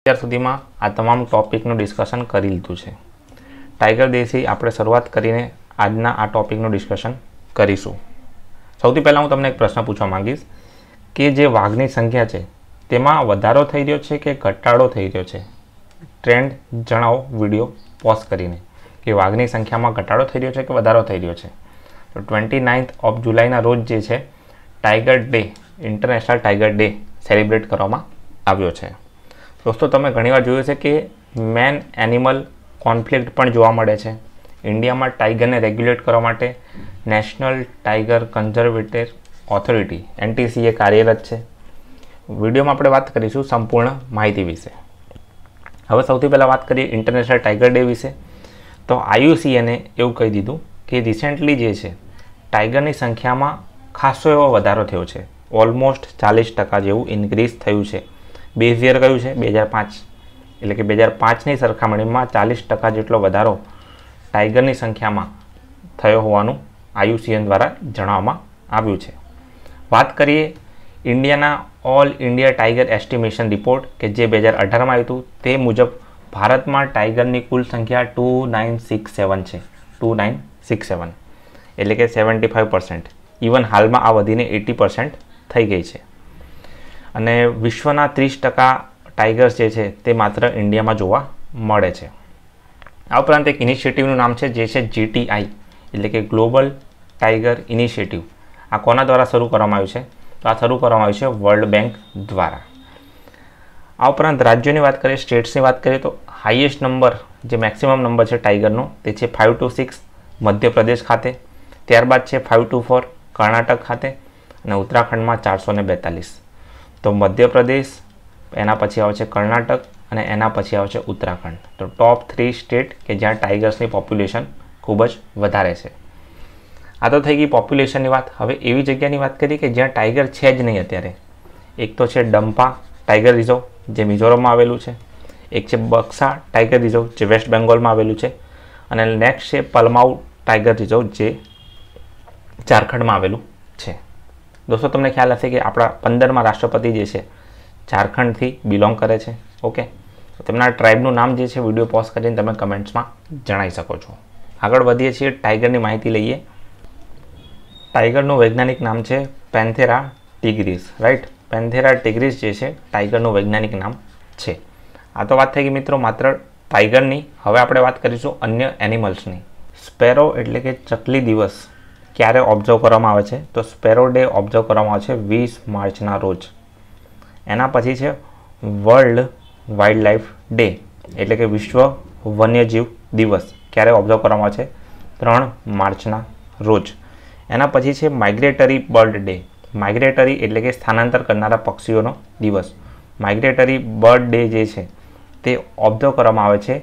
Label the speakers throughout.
Speaker 1: અત્યાર સુધીમાં આ તમામ ટોપિકનું ડિસ્કશન કરી લીધું છે. ટાઈગર દેશથી આપણે શરૂઆત કરીને આજના આ ટોપિકનું ડિસ્કશન કરીશું. સૌથી પહેલાં હું તમને એક પ્રશ્ન પૂછવા માંગીશ કે જે વાઘની સંખ્યા છે તેમાં વધારો થઈ રહ્યો છે કે ઘટાડો થઈ રહ્યો છે? ટ્રેન્ડ જણાવો વિડીયો પોઝ કરીને કે વાઘની સંખ્યામાં ઘટાડો થઈ રહ્યો છે કે વધારો થઈ રહ્યો છે. તો 29 જુલાઈના રોજ જે છે tiger day, international tiger day celebrate કરવામાં આવ્યો છે. દોસ્તો, તમે ઘણીવાર જોયું છે કે મેન એનિમલ કોન્ફ્લિક્ટ પણ જોવા મળે છે. ઇન્ડિયામાં ટાઈગરને રેગ્યુલેટ કરવા માટે national tiger conservative authority NTCA કાર્યરત છે. વિડીયોમાં આપણે વાત કરીશું સંપૂર્ણ માહિતી વિશે. હવે સૌથી પહેલાં વાત કરીએ ઇન્ટરનેશનલ ટાઈગર ડે વિશે. તો IUCNએ એવું કહી દીધું કે રિસેન્ટલી જે છે ટાઈગરની સંખ્યામાં ખાસો એવો વધારો થયો છે. ઓલમોસ્ટ 40% જેવું ઇન્ક્રીઝ થયું છે. બેઝ યર કયું છે? 2005. એટલે કે 2005ની સરખામણીમાં 40% જેટલો વધારો ટાઈગરની સંખ્યામાં થયો હોવાનું IUCN દ્વારા જણાવવામાં આવ્યું છે. વાત કરીએ ઇન્ડિયાના all India tiger estimation report કે જે 2018માં આવ્યું હતું, તે મુજબ ભારતમાં ટાઈગરની કુલ સંખ્યા 2967 છે. 2967 એટલે કે 75%. ઇવન હાલમાં આ વધીને 80% થઈ ગઈ છે. અને વિશ્વના 30% ટાઈગર્સ જે છે તે માત્ર ઇન્ડિયામાં જોવા મળે છે. આ ઉપરાંત એક ઇનિશિયેટિવનું નામ છે જે છે GTI એટલે કે ગ્લોબલ ટાઈગર ઇનિશિયેટિવ. આ કોના દ્વારા શરૂ કરવામાં આવ્યું છે? તો આ શરૂ કરવામાં આવ્યું છે વર્લ્ડ બેંક દ્વારા. આ ઉપરાંત રાજ્યોની વાત કરીએ, સ્ટેટ્સની વાત કરીએ તો હાઈએસ્ટ નંબર, જે મેક્સિમમ નંબર છે ટાઈગરનો, તે છે 526 મધ્યપ્રદેશ ખાતે. ત્યારબાદ છે 524 કર્ણાટક ખાતે અને ઉત્તરાખંડમાં 442. તો મધ્યપ્રદેશ, એના પછી આવે છે કર્ણાટક અને એના પછી આવે છે ઉત્તરાખંડ. તો ટોપ 3 સ્ટેટ કે જ્યાં ટાઈગર્સની પોપ્યુલેશન ખૂબ જ વધારે છે. આ તો થઈ ગઈ પોપ્યુલેશનની વાત. હવે એવી જગ્યાની વાત કરીએ કે જ્યાં ટાઈગર છે જ નહીં અત્યારે. એક તો છે ડમ્પા ટાઈગર રિઝર્વ જે મિઝોરમમાં આવેલું છે. એક છે બક્સા ટાઈગર રિઝર્વ જે વેસ્ટ બેંગોલમાં આવેલું છે. અને નેક્સ્ટ છે પલમાઉ ટાઈગર રિઝર્વ જે ઝારખંડમાં આવેલું છે. દોસ્તો, તમને ખ્યાલ હશે કે આપણા 15મા રાષ્ટ્રપતિ જે છે ઝારખંડથી બિલોંગ કરે છે. ઓકે, તો તેમના ટ્રાઇબનું નામ જે છે વિડીયો પોઝ કરીને તમે કમેન્ટ્સમાં જણાવી શકો છો. આગળ વધીએ છીએ, ટાઈગરની માહિતી લઈએ. ટાઈગરનું વૈજ્ઞાનિક નામ છે પેન્થેરા ટિગ્રીસ. રાઈટ, પેન્થેરા ટિગ્રીસ જે છે ટાઈગરનું વૈજ્ઞાનિક નામ છે. આ તો વાત થઈ ગઈ મિત્રો માત્ર ટાઈગરની. હવે આપણે વાત કરીશું અન્ય એનિમલ્સની. સ્પેરો એટલે કે ચકલી દિવસ ક્યારે ઓબ્ઝર્વ કરવામાં આવે છે? તો સ્પેરો ડે ઓબ્ઝર્વ કરવામાં આવે છે 20 માર્ચના રોજ. એના પછી છે વર્લ્ડ વાઇલ્ડ લાઈફ ડે એટલે કે વિશ્વ વન્યજીવ દિવસ ક્યારે ઓબ્ઝર્વ કરવામાં આવે છે? 3 માર્ચના રોજ. એના પછી છે માઇગ્રેટરી બર્ડ ડે. માઇગ્રેટરી એટલે કે સ્થાનાંતર કરનારા પક્ષીઓનો દિવસ. માઇગ્રેટરી બર્ડ ડે જે છે તે ઓબ્ઝર્વ કરવામાં આવે છે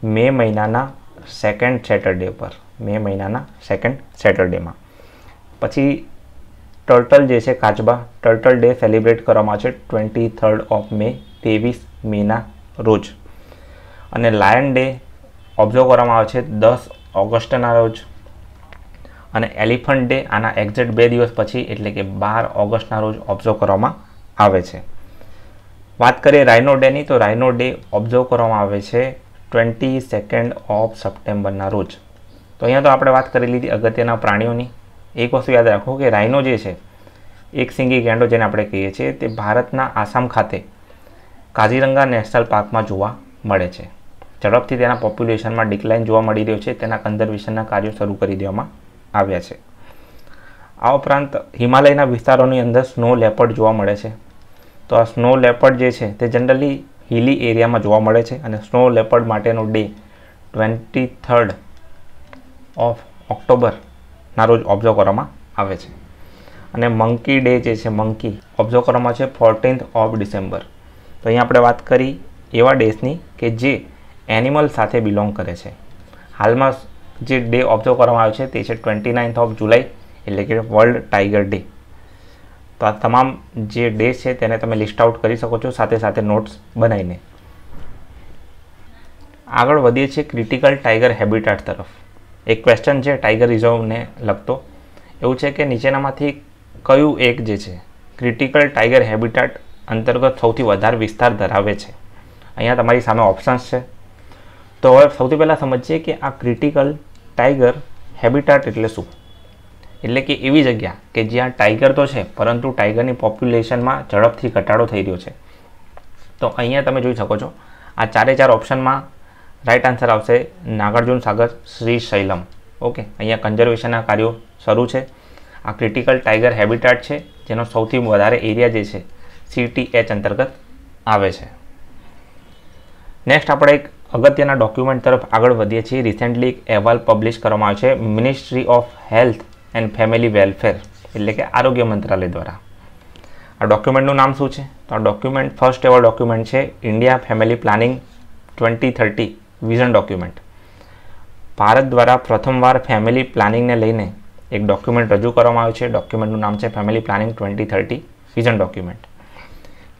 Speaker 1: મે મહિનાના સેકન્ડ સેટરડે પર. મે મહિનાના સેકન્ડ સેટરડેમાં. પછી ટર્ટલ જે છે કાચબા, ટર્ટલ ડે સેલિબ્રેટ કરવામાં આવે છે 23 મે 23 મેના રોજ. અને લાયન ડે ઓબ્ઝર્વ કરવામાં આવે છે 10 ઓગસ્ટના રોજ. અને એલિફન્ટ ડે આના એક્ઝેક્ટ 2 દિવસ પછી એટલે કે 12 ઓગસ્ટના રોજ ઓબ્ઝર્વ કરવામાં આવે છે. વાત કરીએ રાઇનો ડેની, તો રાઇનો ડે ઓબ્ઝર્વ કરવામાં આવે છે 22 સપ્ટેમ્બરના રોજ. તો અહીંયા તો આપણે વાત કરી લીધી અગત્યના પ્રાણીઓની. એક વસ્તુ યાદ રાખો કે રાઇનો જે છે એક સિંગી ગેંડો જેને આપણે કહીએ છીએ, તે ભારતના આસામ ખાતે કાઝીરંગા નેશનલ પાર્કમાં જોવા મળે છે. ઝડપથી તેના પોપ્યુલેશનમાં ડિક્લાઇન જોવા મળી રહ્યો છે. તેના કન્ઝર્વેશનના કાર્યો શરૂ કરી દેવામાં આવ્યા છે. આ ઉપરાંત હિમાલયના વિસ્તારોની અંદર સ્નો લેપર્ડ જોવા મળે છે. તો આ સ્નો લેપર્ડ જે છે તે જનરલી હિલી એરિયામાં જોવા મળે છે. અને સ્નો લેપર્ડ માટેનો ડે 23 ઓક્ટોબરના રોજ ઓબ્ઝર્વ કરવામાં આવે છે. અને મંકી ડે જે છે, મંકી ઓબ્ઝર્વ કરવામાં આવે છે 14 ડિસેમ્બર. તો અહીંયા આપણે વાત કરી એવા ડેસની કે જે એનિમલ સાથે બિલોંગ કરે છે. હાલમાં જે ડે ઓબ્ઝર્વ કરવામાં આવે છે તે છે 29 જુલાઈ એટલે કે વર્લ્ડ ટાઈગર ડે. તો આ તમામ જે ડે છે તેને તમે લિસ્ટ આઉટ કરી શકો છો સાથે સાથે નોટ્સ બનાવીને. આગળ વધીએ છીએ ક્રિટિકલ ટાઈગર હેબિટાટ તરફ. એક ક્વેશ્ચન છે ટાઈગર રિઝર્વને લગતો. એવું છે કે નીચેનામાંથી કયું એક જે છે ક્રિટિકલ ટાઈગર હેબિટાટ અંતર્ગત સૌથી વધારે વિસ્તાર ધરાવે છે? અહીંયા તમારી સામે ઓપ્શન્સ છે. તો હવે સૌથી પહેલાં સમજીએ કે આ ક્રિટિકલ ટાઈગર હેબિટાટ એટલે શું. એટલે કે એવી જગ્યા કે જ્યાં ટાઈગર તો છે પરંતુ ટાઈગરની પોપ્યુલેશનમાં ઝડપથી ઘટાડો થઈ રહ્યો છે. તો અહીંયા તમે જોઈ શકો છો આ 4 ઓપ્શનમાં રાઈટ આન્સર આવશે નાગાર્જુન સાગર શ્રીશૈલમ. ઓકે, અહીંયા કન્ઝર્વેશનના કાર્યો શરૂ છે. આ ક્રિટિકલ ટાઈગર હેબિટાટ છે જેનો સૌથી વધારે એરિયા જે છે CTH અંતર્ગત આવે છે. નેક્સ્ટ આપણે એક અગત્યના ડોક્યુમેન્ટ તરફ આગળ વધીએ છીએ. રિસેન્ટલી એક અહેવાલ પબ્લિશ કરવામાં આવ્યો છે ministry of health and family welfare એટલે કે આરોગ્ય મંત્રાલય દ્વારા. આ ડોક્યુમેન્ટનું નામ શું છે? તો આ ડોક્યુમેન્ટ ફર્સ્ટ એવર ડોક્યુમેન્ટ છે India family planning 2030 vision document. Bharat દ્વારા પ્રથમવાર ફેમિલી પ્લાનિંગને લઈને એક ડોક્યુમેન્ટ રજૂ કરવામાં આવ્યું છે. ડોક્યુમેન્ટનું નામ છે ફેમિલી પ્લાનિંગ 2030 વિઝન ડોક્યુમેન્ટ.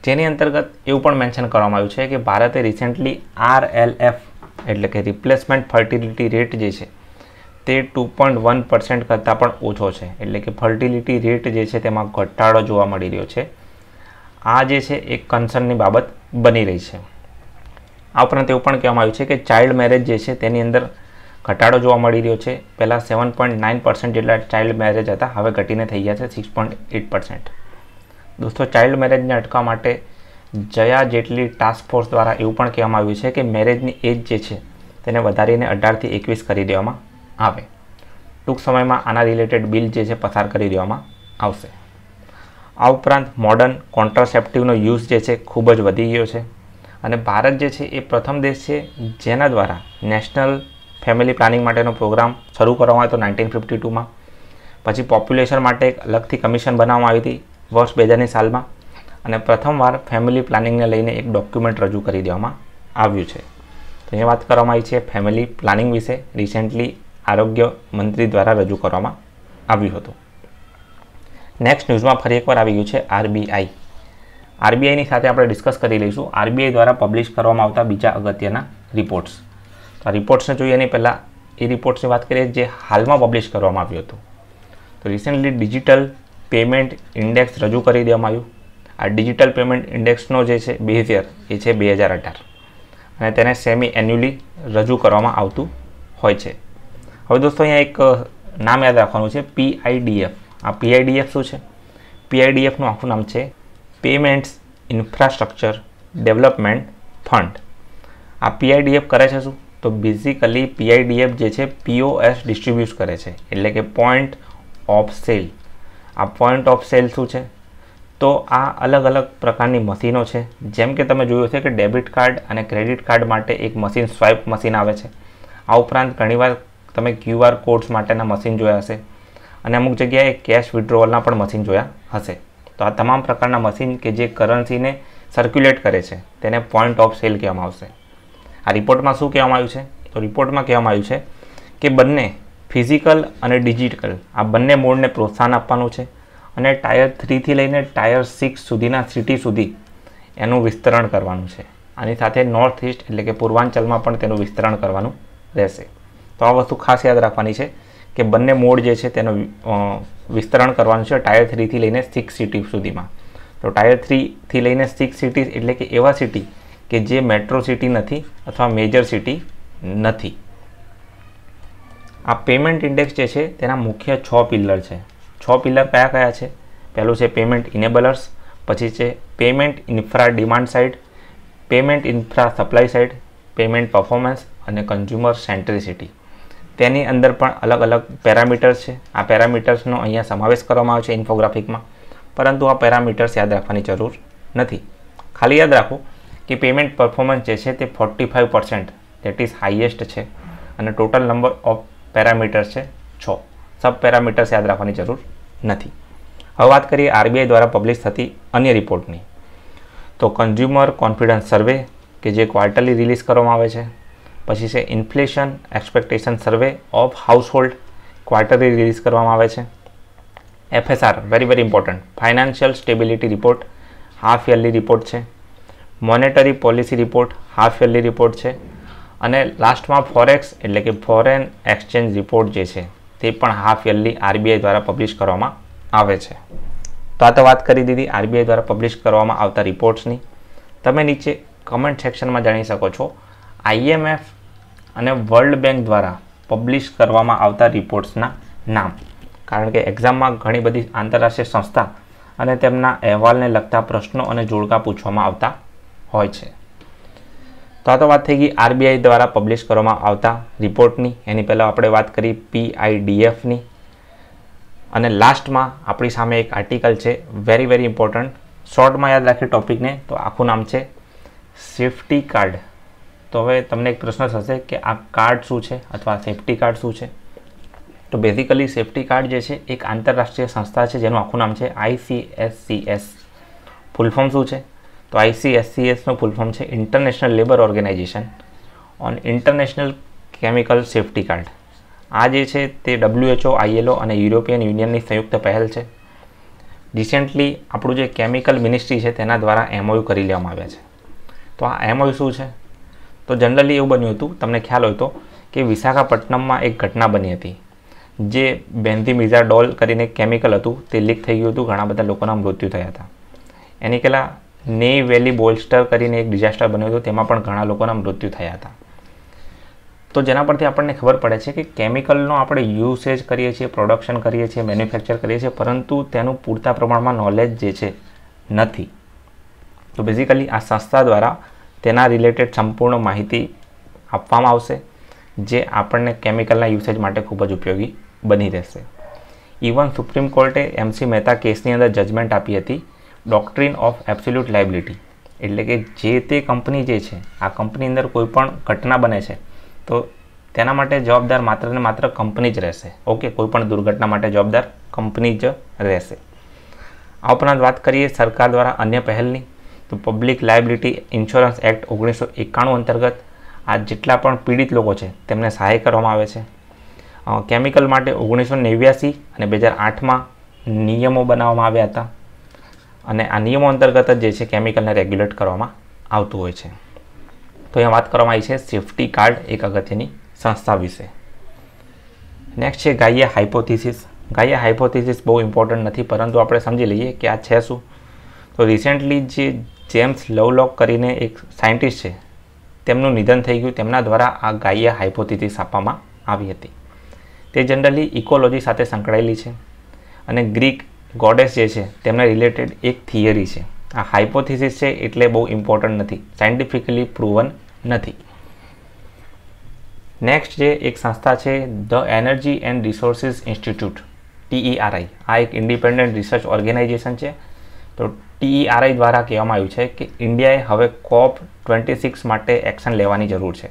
Speaker 1: જેની અંતર્ગત એવું પણ મેન્શન કરવામાં આવ્યું છે કે ભારતે રિસેન્ટલી RLF એટલે કે રિપ્લેસમેન્ટ ફર્ટિલિટી રેટ જે છે તે 2.1% કરતાં પણ ઓછો છે. એટલે કે ફર્ટિલિટી રેટ જે છે તેમાં ઘટાડો જોવા મળી રહ્યો છે. આ જે છે એક કન્સર્નની બાબત બની રહી છે. આ ઉપરાંત એવું પણ કહેવામાં આવ્યું છે કે ચાઇલ્ડ મેરેજ જે છે તેની અંદર ઘટાડો જોવા મળી રહ્યો છે. પહેલાં 7.9% જેટલા ચાઇલ્ડ મેરેજ હતા, હવે ઘટીને થઈ ગયા છે 6.8%. દોસ્તો, ચાઇલ્ડ મેરેજને અટકાવવા માટે જયા જેટલી ટાસ્ક ફોર્સ દ્વારા એવું પણ કહેવામાં આવ્યું છે કે મેરેજની એજ જે છે તેને વધારીને 18 થી 21 કરી દેવામાં આવે. ટૂંક સમયમાં આના રિલેટેડ બિલ જે છે પસાર કરી દેવામાં આવશે. આ ઉપરાંત મોડર્ન કોન્ટ્રાસેપ્ટિવનો યુઝ જે છે ખૂબ જ વધી ગયો છે અને ભારત જે છે એ પ્રથમ દેશ છે જેના દ્વારા નેશનલ ફેમિલી પ્લાનિંગ માટેનો પ્રોગ્રામ શરૂ કરવામાં આવ્યો હતો 1952માં. પછી પોપ્યુલેશન માટે એક અલગથી કમિશન બનાવવામાં આવી હતી વર્ષ 2000ની સાલમાં અને પ્રથમવાર ફેમિલી પ્લાનિંગને લઈને એક ડોક્યુમેન્ટ રજૂ કરી દેવામાં આવ્યું છે. તો અહીંયા વાત કરવામાં આવી છે ફેમિલી પ્લાનિંગ વિશે. રિસેન્ટલી આરોગ્ય મંત્રી દ્વારા રજૂ કરવામાં આવ્યું હતું. નેક્સ્ટ ન્યૂઝમાં ફરી એકવાર આવી ગયું છે RBI. RBIની સાથે આપણે ડિસ્કસ કરી લઈશું RBI દ્વારા પબ્લિશ કરવામાં આવતા બીજા અગત્યના રિપોર્ટ્સ. તો આ રિપોર્ટ્સને જોઈએ એની પહેલાં એ રિપોર્ટ્સની વાત કરીએ જે હાલમાં પબ્લિશ કરવામાં આવ્યું હતું. તો રિસેન્ટલી ડિજિટલ પેમેન્ટ ઇન્ડેક્સ રજૂ કરી દેવામાં આવ્યું. આ ડિજિટલ પેમેન્ટ ઇન્ડેક્સનો જે છે બિહેવિયર એ છે 2018 અને તેને સેમી એન્યુઅલી રજૂ કરવામાં આવતું હોય છે. હવે દોસ્તો અહીંયા એક નામ યાદ રાખવાનું છે PIDF. આ PIDF શું છે? PIDFનું આખું નામ છે પેમેન્ટ્સ ઇન્ફ્રાસ્ટ્રક્ચર ડેવલપમેન્ટ ફંડ. આ PIDF કરે છે શું? તો બેઝિકલી PIDF જે છે POS ડિસ્ટ્રીબ્યુટ કરે છે એટલે કે પોઈન્ટ ઓફ સેલ. આ પોઈન્ટ ઓફ સેલ શું છે? તો આ અલગ અલગ પ્રકારની મશીનો છે. જેમ કે તમે જોયું છે કે ડેબિટ કાર્ડ અને ક્રેડિટ કાર્ડ માટે એક મશીન સ્વાઇપ મશીન આવે છે. આ ઉપરાંત ઘણીવાર તમે QR કોડ્સ માટેના મશીન જોયા હશે અને અમુક જગ્યાએ કેશ વિડ્રોવલના પણ મશીન જોયા હશે. તો આ તમામ પ્રકારના મશીન કે જે કરન્સીને સર્ક્યુલેટ કરે છે તેને પોઈન્ટ ઓફ સેલ કહેવામાં આવશે. આ રિપોર્ટમાં શું કહેવામાં આવ્યું છે? તો રિપોર્ટમાં કહેવામાં આવ્યું છે કે બંને ફિઝિકલ અને ડિજિટલ આ બંને મોડને પ્રોત્સાહન આપવાનું છે અને ટાયર 3 થી લઈને ટાયર 6 સુધીના સિટી સુધી એનું વિસ્તરણ કરવાનું છે. આની સાથે નોર્થ ઇસ્ટ એટલે કે પૂર્વાંચલમાં પણ તેનું વિસ્તરણ કરવાનું રહેશે. તો આ વસ્તુ ખાસ યાદ રાખવાની છે કે બંને મોડ જે છે તેનું વિસ્તરણ કરવાનું છે ટાયર 3 થી લઈને 6 સિટી સુધીમાં. તો ટાયર 3 થી લઈને 6 સિટી એટલે કે એવા સિટી કે જે મેટ્રો સિટી નથી અથવા મેજર સિટી નથી. આ પેમેન્ટ ઇન્ડેક્સ જે છે તેના મુખ્ય 6 પિલર છે. 6 પિલર કયા કયા છે? પહેલું છે પેમેન્ટ ઇનેબલર્સ, પછી છે payment infra demand side, payment infra supply side, payment performance અને કન્ઝ્યુમર સેન્ટ્રિસિટી. તેની અંદર પણ અલગ અલગ પેરામીટર્સ છે. આ પેરામીટર્સનો અહીંયા સમાવેશ કરવામાં આવ્યો છે ઇન્ફોગ્રાફિકમાં, પરંતુ આ પેરામીટર્સ યાદ રાખવાની જરૂર નથી. ખાલી યાદ રાખો કે પેમેન્ટ પરફોર્મન્સ જે છે તે 45% દેટ ઇઝ હાઈએસ્ટ છે અને ટોટલ નંબર ઓફ પેરામીટર્સ છે 6. સબ પેરામીટર્સ યાદ રાખવાની જરૂર નથી. હવે વાત કરીએ RBI દ્વારા પબ્લિશ થતી અન્ય રિપોર્ટની. તો કન્ઝ્યુમર કોન્ફિડન્સ સર્વે કે જે ક્વાર્ટરલી રિલીઝ કરવામાં આવે છે. પછી છે inflation expectation survey of household, quarterly release કરવામાં આવે છે. FSR very very important, financial stability report half yearly report છે. Monetary policy report half yearly report છે. અને લાસ્ટમાં ફોરેક્સ એટલે કે ફોરેન એક્સચેન્જ રિપોર્ટ જે છે તે પણ હાફ યરલી RBI દ્વારા પબ્લિશ કરવામાં આવે છે. તો આ તો વાત કરી દીધી RBI દ્વારા પબ્લિશ કરવામાં આવતા રિપોર્ટ્સની. તમે નીચે કમેન્ટ સેક્શનમાં જાણી શકો છો. IMF અને વર્લ્ડ બેંક દ્વારા પબ્લિશ કરવામાં આવતા રિપોર્ટ્સના નામ, કારણ કે એક્ઝામમાં ઘણી બધી આંતરરાષ્ટ્રીય સંસ્થા અને તેમના અહેવાલને લગતા પ્રશ્નો અને જોડકા પૂછવામાં આવતા હોય છે. તો આ તો વાત થઈ ગઈ RBI દ્વારા પબ્લિશ કરવામાં આવતા રિપોર્ટની. એની પહેલાં આપણે વાત કરી PIDFની. અને લાસ્ટમાં આપણી સામે એક આર્ટિકલ છે, વેરી ઇમ્પોર્ટન્ટ. શોર્ટમાં યાદ રાખીએ ટોપિકને, તો આખું નામ છે સેફ્ટી કાર્ડ. તો હવે તમને એક પ્રશ્ન થશે કે આ કાર્ડ શું છે અથવા સેફ્ટી કાર્ડ શું છે. તો બેઝિકલી સેફ્ટી કાર્ડ જે છે એક આંતરરાષ્ટ્રીય સંસ્થા છે જેનું આખું નામ છે ICSCS. ફૂલ ફોર્મ શું છે? તો ICSCSનું ફૂલ ફોર્મ છે international labour organisation on international chemical safety card. આ જે છે તે WHO, ILO અને યુરોપિયન યુનિયનની સંયુક્ત પહેલ છે. રિસેન્ટલી આપણું જે કેમિકલ મિનિસ્ટ્રી છે તેના દ્વારા MOU કરી લેવામાં આવ્યા છે. તો આ MOU શું છે? તો જનરલી એવું બન્યું હતું, તમને ખ્યાલ હોય તો, કે વિશાખાપટ્ટનમમાં એક ઘટના બની હતી. જે બેન્ઝીમિઝાડોલ કરીને કેમિકલ હતું તે લીક થઈ ગયું હતું, ઘણા બધા લોકોના મૃત્યુ થયા હતા. એની પહેલાં નેઈ વેલી બોલ્સ્ટર કરીને એક ડિઝાસ્ટર બન્યું હતું, તેમાં પણ ઘણા લોકોના મૃત્યુ થયા હતા. તો જેના પરથી આપણને ખબર પડે છે કે કેમિકલનો આપણે યુસેજ કરીએ છીએ, પ્રોડક્શન કરીએ છીએ, મેન્યુફેક્ચર કરીએ છીએ, પરંતુ તેનું પૂરતા પ્રમાણમાં નોલેજ જે છે નથી. તો બેઝિકલી આ સંસ્થા દ્વારા તેના રિલેટેડ સંપૂર્ણ માહિતી આપવામાં આવશે, જે આપણને કેમિકલના યુસેજ માટે ખૂબ જ ઉપયોગી બની રહેશે. ઇવન સુપ્રીમ કોર્ટે MC મહેતા કેસની અંદર જજમેન્ટ આપી હતી ડોક્ટ્રીન ઓફ એબ્સોલ્યુટ લાયબિલિટી, એટલે કે જે તે કંપની જે છે, આ કંપની અંદર કોઈ પણ ઘટના બને છે તો તેના માટે જવાબદાર માત્ર ને માત્ર કંપની જ રહેશે. ઓકે, કોઈ પણ દુર્ઘટના માટે જવાબદાર કંપની જ રહેશે. આ ઉપરાંત વાત કરીએ સરકાર દ્વારા અન્ય પહેલની, તો પબ્લિક લાયબિલિટી ઇન્સ્યોરન્સ એક્ટ 1991 અંતર્ગત આ જેટલા પણ પીડિત લોકો છે તેમને સહાય કરવામાં આવે છે. કેમિકલ માટે 1989 અને 2008માં નિયમો બનાવવામાં આવ્યા હતા અને આ નિયમો અંતર્ગત જ જે છે કેમિકલને રેગ્યુલેટ કરવામાં આવતું હોય છે. તો અહીંયા વાત કરવામાં આવી છે સેફ્ટી કાર્ડ, એક અગત્યની સંસ્થા વિશે. નેક્સ્ટ છે ગાયે હાઇપોથિસિસ. ગાયે હાઇપોથિસિસ બહુ ઇમ્પોર્ટન્ટ નથી, પરંતુ આપણે સમજી લઈએ કે આ છે શું. તો રિસેન્ટલી જે જેમ્સ લવલોક કરીને એક સાયન્ટિસ્ટ છે, તેમનું નિધન થઈ ગયું. તેમના દ્વારા આ ગાયે હાઇપોથિસિસ આપવામાં આવી હતી. તે જનરલી ઇકોલોજી સાથે સંકળાયેલી છે અને ગ્રીક ગોડેસ જે છે તેમને રિલેટેડ એક થિયરી છે. આ હાઇપોથિસિસ છે એટલે બહુ ઇમ્પોર્ટન્ટ નથી, સાયન્ટિફિકલી પ્રૂવન નથી. નેક્સ્ટ જે એક સંસ્થા છે the energy and resources institute, TERI. આ એક ઇન્ડિપેન્ડન્ટ રિસર્ચ ઓર્ગેનાઇઝેશન છે. તો TERI દ્વારા કહેવામાં આવ્યું છે કે ઇન્ડિયાએ હવે COP26 માટે એક્શન લેવાની જરૂર છે.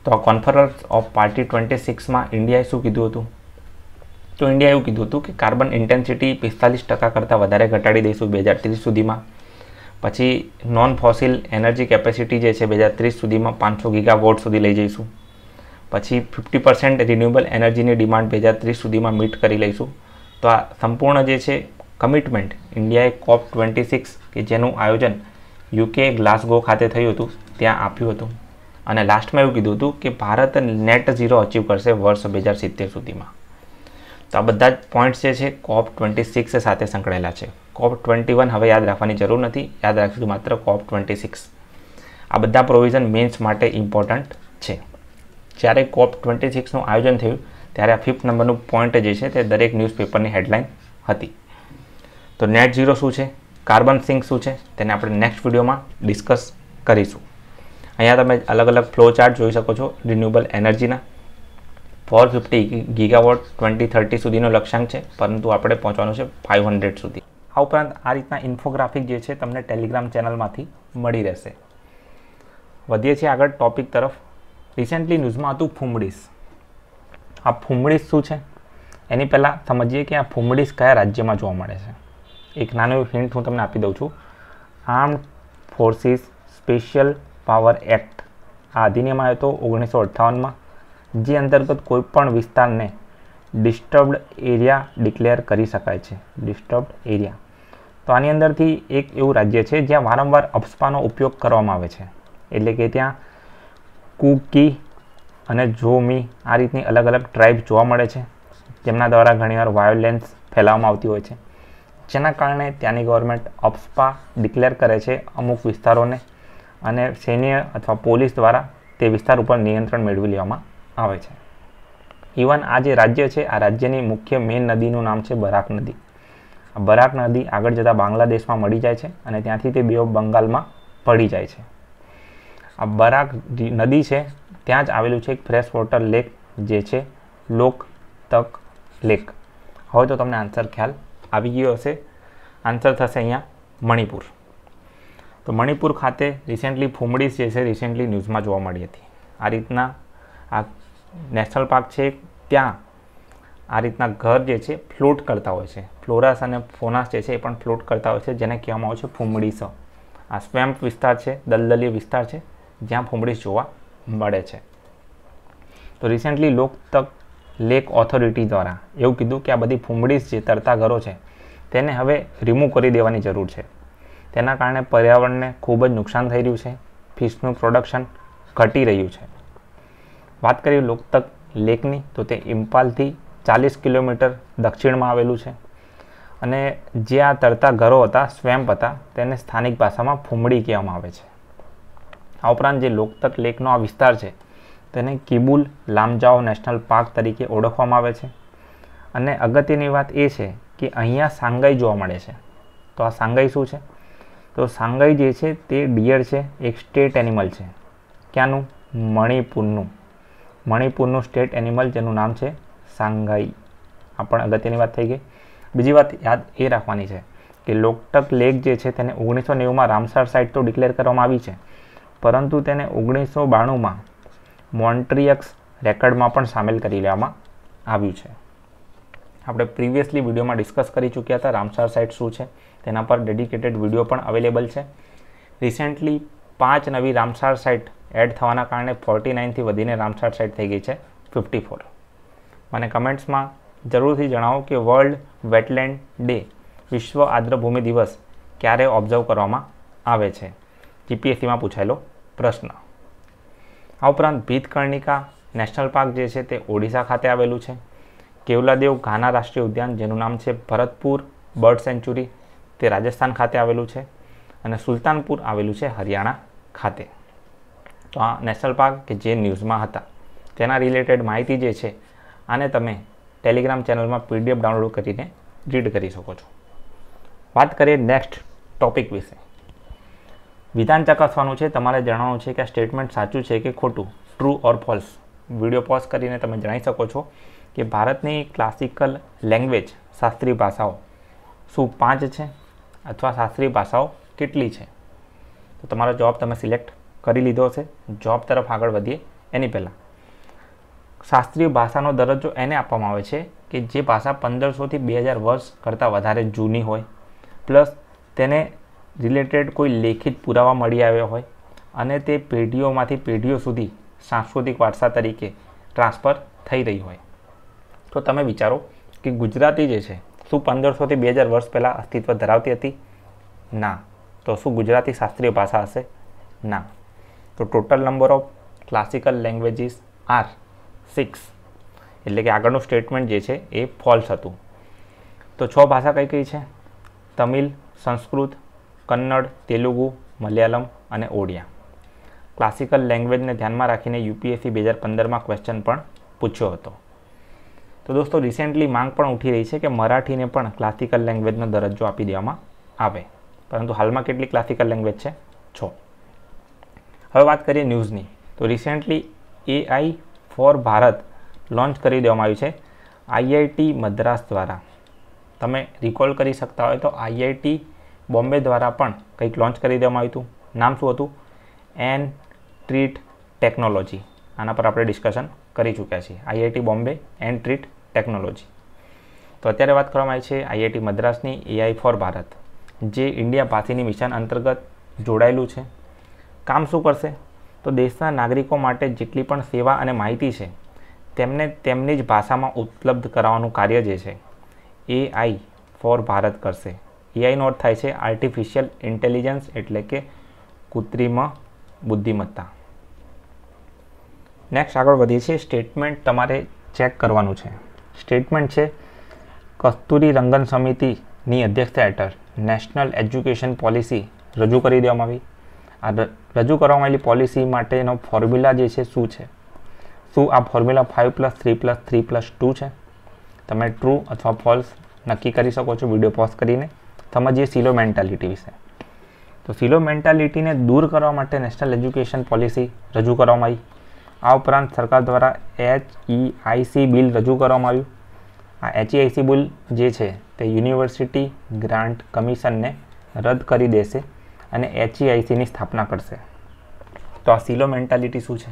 Speaker 1: તો આ કોન્ફરન્સ ઓફ પાર્ટી 26માં ઇન્ડિયાએ શું કીધું હતું? તો ઇન્ડિયાએ એવું કીધું હતું કે કાર્બન ઇન્ટેન્સિટી 45% કરતાં વધારે ઘટાડી દઈશું 2030 સુધીમાં. પછી નોન ફોસિલ એનર્જી કેપેસિટી જે છે 2030 સુધીમાં 500 ગીગાવોટ સુધી લઈ જઈશું. પછી 50% રિન્યુએબલ એનર્જીની ડિમાન્ડ 2030 સુધીમાં મીટ કરી લઈશું. તો આ સંપૂર્ણ જે છે કમિટમેન્ટ ઇન્ડિયાએ COP26 કે જેનું આયોજન UK ગ્લાસગો ખાતે થયું હતું ત્યાં આપ્યું હતું. અને લાસ્ટમાં એવું કીધું હતું કે ભારત નેટ ઝીરો અચીવ કરશે વર્ષ 2070 સુધીમાં. તો આ બધા જ પોઈન્ટ્સ જે છે COP26 સાથે સંકળાયેલા છે. COP21 હવે યાદ રાખવાની જરૂર નથી, યાદ રાખીશું માત્ર COP26. આ બધા પ્રોવિઝન મેન્સ માટે ઇમ્પોર્ટન્ટ છે. જ્યારે COP26નું આયોજન થયું ત્યારે આ 5th નંબરનું પોઈન્ટ જે છે તે દરેક ન્યૂઝપેપરની હેડલાઇન હતી. તો નેટ ઝીરો શું છે, કાર્બન સિંક શું છે, તેને આપણે નેક્સ્ટ વિડીયોમાં ડિસ્કસ કરીશું. અહીંયા તમે અલગ અલગ ફ્લો ચાર્ટ જોઈ શકો છો રિન્યુએબલ એનર્જીના. 450 ગીગાવોટ 2030 સુધીનો લક્ષ્યાંક છે, પરંતુ આપણે પહોંચવાનું છે 500 સુધી. આ ઉપરાંત આ રીતના ઇન્ફોગ્રાફિક જે છે તમને ટેલિગ્રામ ચેનલમાંથી મળી રહેશે. વધીએ છીએ આગળ ટોપિક તરફ. રિસેન્ટલી ન્યૂઝમાં હતું ફૂમડીસ. આ ફૂમડીસ શું છે એની પહેલાં સમજીએ કે આ ફૂમડીસ કયા રાજ્યમાં જોવા મળે છે. એક નાનું હિન્ટ હું તમને આપી દઉં છું. Armed forces special power act આ અધિનિયમ આવ્યો હતો 1958માં, જે અંતર્ગત કોઈપણ વિસ્તારને ડિસ્ટર્બ્ડ એરિયા ડિક્લેર કરી શકાય છે. Disturbed area. તો આની અંદરથી એક એવું રાજ્ય છે જ્યાં વારંવાર અપસ્પાનો ઉપયોગ કરવામાં આવે છે. એટલે કે ત્યાં કુકી અને જોમી આ રીતની અલગ અલગ ટ્રાઇબ જોવા મળે છે, જેમના દ્વારા ઘણીવાર વાયોલેન્સ ફેલાવવામાં આવતી હોય છે. જેના કારણે ત્યાંની ગવર્મેન્ટ અપસ્પા ડિક્લેર કરે છે અમુક વિસ્તારોને અને સૈન્ય અથવા પોલીસ દ્વારા તે વિસ્તાર ઉપર નિયંત્રણ મેળવી લેવામાં આવે છે. ઇવન આ જે રાજ્ય છે આ રાજ્યની મુખ્ય મેઇન નદીનું નામ છે બરાક નદી. આ બરાક નદી આગળ જતાં બાંગ્લાદેશમાં મળી જાય છે અને ત્યાંથી તે બે ઓફ બંગાળમાં પડી જાય છે. આ બરાક નદી છે ત્યાં જ આવેલું છે એક ફ્રેશ વોટર લેક જે છે લોકતક લેક. હવે તો તમને આન્સર ખ્યાલ આવી ગયો હશે. આન્સર થશે અહીંયા મણિપુર. તો મણિપુર ખાતે રિસેન્ટલી ફૂમડીસ જે છે રિસેન્ટલી ન્યૂઝમાં જોવા મળી હતી. આ રીતના આ નેશનલ પાર્ક છે ત્યાં આ રીતના ઘર જે છે ફ્લોટ કરતા હોય છે. ફ્લોરાસ અને ફોનાસ જે છે એ પણ ફ્લોટ કરતા હોય છે જેને કહેવામાં આવે છે ફૂમડીસ. આ સ્વેમ્પ વિસ્તાર છે, દલદલીય વિસ્તાર છે જ્યાં ફૂમડીસ જોવા મળે છે. તો રિસેન્ટલી લોકતક લેક ઓથોરિટી દ્વારા એવું કીધું કે આ બધી ફૂમડીસ જે તરતા ઘરો છે તેને હવે રિમૂવ કરી દેવાની જરૂર છે. તેના કારણે પર્યાવરણને ખૂબ જ નુકસાન થઈ રહ્યું છે. ફિશનું પ્રોડક્શન ઘટી રહ્યું છે. વાત કરીએ લોકતક લેકની તો તે ઇમ્ફાલથી 40 કિલોમીટર દક્ષિણમાં આવેલું છે અને જે આ તરતા ઘરો હતા, સ્વેમ્પ હતા, તેને સ્થાનિક ભાષામાં ફૂમડી કહેવામાં આવે છે. આ ઉપરાંત જે લોકતક લેકનો આ વિસ્તાર છે તેને કિબુલ લામજાઓ નેશનલ પાર્ક તરીકે ઓળખવામાં આવે છે. અને અગત્યની વાત એ છે કે અહીંયા સાંગાઈ જોવા મળે છે. તો આ સાંગાઈ શું છે? તો સાંગાઈ જે છે તે ડિયર છે, એક સ્ટેટ એનિમલ છે. ક્યાંનું? મણિપુરનું. મણિપુરનું સ્ટેટ એનિમલ જેનું નામ છે સાંગાઈ. આ પણ અગત્યની વાત થઈ ગઈ. બીજી વાત યાદ એ રાખવાની છે કે લોકતક લેક જે છે તેને 1990માં રામસર સાઇટ તો ડિક્લેર કરવામાં આવી છે, પરંતુ તેને 1992માં મોન્ટ્રીયક્સ રેકર્ડમાં પણ સામેલ કરી લેવામાં આવ્યું છે. આપણે પ્રીવિયસલી વિડીયોમાં ડિસ્કસ કરી ચૂક્યા હતા રામસર સાઇટ શું છે, તેના પર ડેડિકેટેડ વિડીયો પણ અવેલેબલ છે. રિસેન્ટલી 5 નવી રામસર સાઇટ એડ થવાના કારણે 49થી વધીને રામસર સાઇટ થઈ ગઈ છે 54. મને કમેન્ટ્સમાં જરૂરથી જણાવો કે વર્લ્ડ વેટલેન્ડ ડે વિશ્વ આર્દ્રભૂમિ દિવસ ક્યારે ઓબ્ઝર્વ કરવામાં આવે છે. જીપીએસસીમાં પૂછાયેલો પ્રશ્ન. આ ઉપરાંત ભીતકર્ણિકા નેશનલ પાર્ક જે છે તે ઓડિશા ખાતે આવેલું છે. કેવલાદેવ ઘાના રાષ્ટ્રીય ઉદ્યાન જેનું નામ છે ભરતપુર બર્ડ સેન્ચુરી તે રાજસ્થાન ખાતે આવેલું છે અને સુલતાનપુર આવેલું છે હરિયાણા ખાતે. તો આ નેશનલ પાર્ક કે જે ન્યૂઝમાં હતા તેના રિલેટેડ માહિતી જે છે આને તમે ટેલિગ્રામ ચેનલમાં PDF ડાઉનલોડ કરીને રીડ કરી શકો છો. વાત કરીએ નેક્સ્ટ ટોપિક વિશે. વિધાન ચકાસવાનું છે. તમારે જણાવવાનું છે કે આ સ્ટેટમેન્ટ સાચું છે કે ખોટું, true or false. Video pause કરીને તમે જણાવી શકો છો કે ભારતની ક્લાસિકલ લેંગ્વેજ શાસ્ત્રીય ભાષાઓ શું 5 છે અથવા શાસ્ત્રીય ભાષાઓ કેટલી છે? તો તમારો જવાબ તમે સિલેક્ટ કરી લીધો હશે. જવાબ તરફ આગળ વધીએ એની પહેલાં શાસ્ત્રીય ભાષાનો દરજ્જો એને આપવામાં આવે છે કે જે ભાષા 1500થી 2000 વર્ષ કરતાં વધારે જૂની હોય, પ્લસ તેને રિલેટેડ કોઈ લેખિત પુરાવા મળી આવ્યો હોય અને તે પેઢીઓમાંથી પેઢીઓ સુધી સાંસ્કૃતિક વારસા તરીકે ટ્રાન્સફર થઈ રહી હોય. તો તમે વિચારો કે ગુજરાતી જે છે શું 1500થી 2000 વર્ષ પહેલાં અસ્તિત્વ ધરાવતી હતી? ના. તો શું ગુજરાતી શાસ્ત્રીય ભાષા હશે? ના. તો total number of classical languages are 6. એટલે કે આગળનું સ્ટેટમેન્ટ જે છે એ ફોલ્સ હતું. તો 6 ભાષા કઈ કઈ છે? તમિલ, સંસ્કૃત, કન્નડ, તેલુગુ, મલયાલમ અને ઓડિયા. ક્લાસિકલ લેંગ્વેજને ધ્યાનમાં રાખીને UPSC 2015માં ક્વેશ્ચન પણ પૂછ્યો હતો. તો દોસ્તો રિસેન્ટલી માંગ પણ ઉઠી રહી છે કે મરાઠીને પણ ક્લાસિકલ લેંગ્વેજનો દરજ્જો આપી દેવામાં આવે, પરંતુ હાલમાં કેટલી ક્લાસિકલ લેંગ્વેજ છે? 6. હવે વાત કરીએ ન્યૂઝની. તો recently AI for Bharat launch કરી દેવામાં આવ્યું છે IIT મદ્રાસ દ્વારા. તમે રિકોલ કરી શકતા હોય તો IIT બોમ્બે દ્વારા પણ કંઈક લોન્ચ કરી દેવામાં આવ્યું હતું. નામ શું હતું? N-treat technology. આના પર આપણે ડિસ્કશન કરી ચૂક્યા છીએ. IIT Bombay N-treat technology. તો અત્યારે વાત કરવામાં આવી છે IIT મદ્રાસની AI ફોર ભારત, જે ઇન્ડિયા ભાષીની મિશન અંતર્ગત જોડાયેલું છે. કામ શું કરશે? તો દેશના નાગરિકો માટે જેટલી પણ સેવા અને માહિતી છે તેમને તેમની જ ભાષામાં ઉપલબ્ધ કરાવવાનું કાર્ય જે છે AI ફોર ભારત કરશે. AIનો અર્થ થાય છે આર્ટિફિશિયલ ઇન્ટેલિજન્સ, એટલે કે કૃત્રિમ બુદ્ધિમત્તા. નેક્સ્ટ આગળ વધીએ છીએ. સ્ટેટમેન્ટ તમારે ચેક કરવાનું છે. સ્ટેટમેન્ટ છે કસ્તુરી રંગન સમિતિની અધ્યક્ષતા હેઠળ નેશનલ એજ્યુકેશન પોલિસી રજૂ કરી દેવામાં આવી આ રજૂ કરવામાં આવેલી પોલિસી માટેનો ફોર્મ્યુલા જે છે શું છે? શું આ ફોર્મ્યુલા 5+3+3+2 છે? તમે ટ્રુ અથવા ફોલ્સ નક્કી કરી શકો છો વિડીયો પોઝ કરીને. સમજીએ સિલો મેન્ટાલિટી વિશે. તો સિલો મેન્ટાલિટીને દૂર કરવા માટે નેશનલ એજ્યુકેશન પોલિસી રજૂ કરવામાં આવી. આ ઉપરાંત સરકાર દ્વારા HEIC બિલ રજૂ કરવામાં આવ્યું. આ HEIC બિલ જે છે તે યુનિવર્સિટી ગ્રાન્ટ કમિશનને રદ કરી દેશે અને HEICની સ્થાપના કરશે. તો આ સિલો મેન્ટાલિટી શું છે?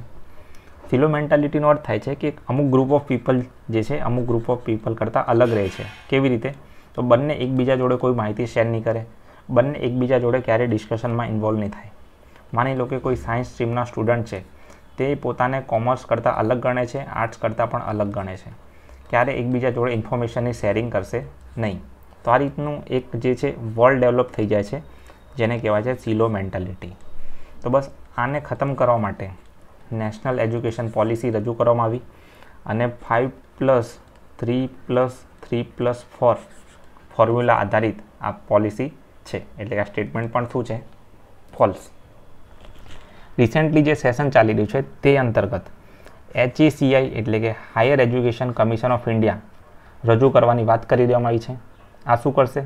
Speaker 1: સિલો મેન્ટાલિટીનો અર્થ થાય છે કે અમુક ગ્રુપ ઓફ પીપલ જે છે અમુક ગ્રુપ ઓફ પીપલ કરતાં અલગ રહે છે. કેવી રીતે? તો બંને એકબીજા જોડે કોઈ માહિતી શેર નહીં કરે, બંને એકબીજા જોડે ક્યારેય ડિસ્કશનમાં ઇન્વોલ્વ નહીં થાય. માની લો કે કોઈ સાયન્સ સ્ટ્રીમના સ્ટુડન્ટ છે, તે પોતાને કોમર્સ કરતાં અલગ ગણે છે, આર્ટ્સ કરતાં પણ અલગ ગણે છે, ક્યારે એકબીજા જોડે ઇન્ફોર્મેશનની શેરિંગ કરશે નહીં. તો આ રીતનું એક જે છે વર્લ્ડ ડેવલપ થઈ જાય છે, જેને કહેવાય છે સિલો મેન્ટાલિટી. તો બસ આને ખતમ કરવા માટે નેશનલ એજ્યુકેશન પોલિસી રજૂ કરવામાં આવી અને 5+3+3+4 ફોર્મ્યુલા આધારિત આ પોલિસી છે. એટલે કે આ સ્ટેટમેન્ટ પણ શું છે? ફોલ્સ. રિસેન્ટલી જે સેશન ચાલી રહ્યું છે તે અંતર્ગત HECI એટલે કે higher education commission of India રજૂ કરવાની વાત કરી દેવામાં આવી છે. આ શું કરશે?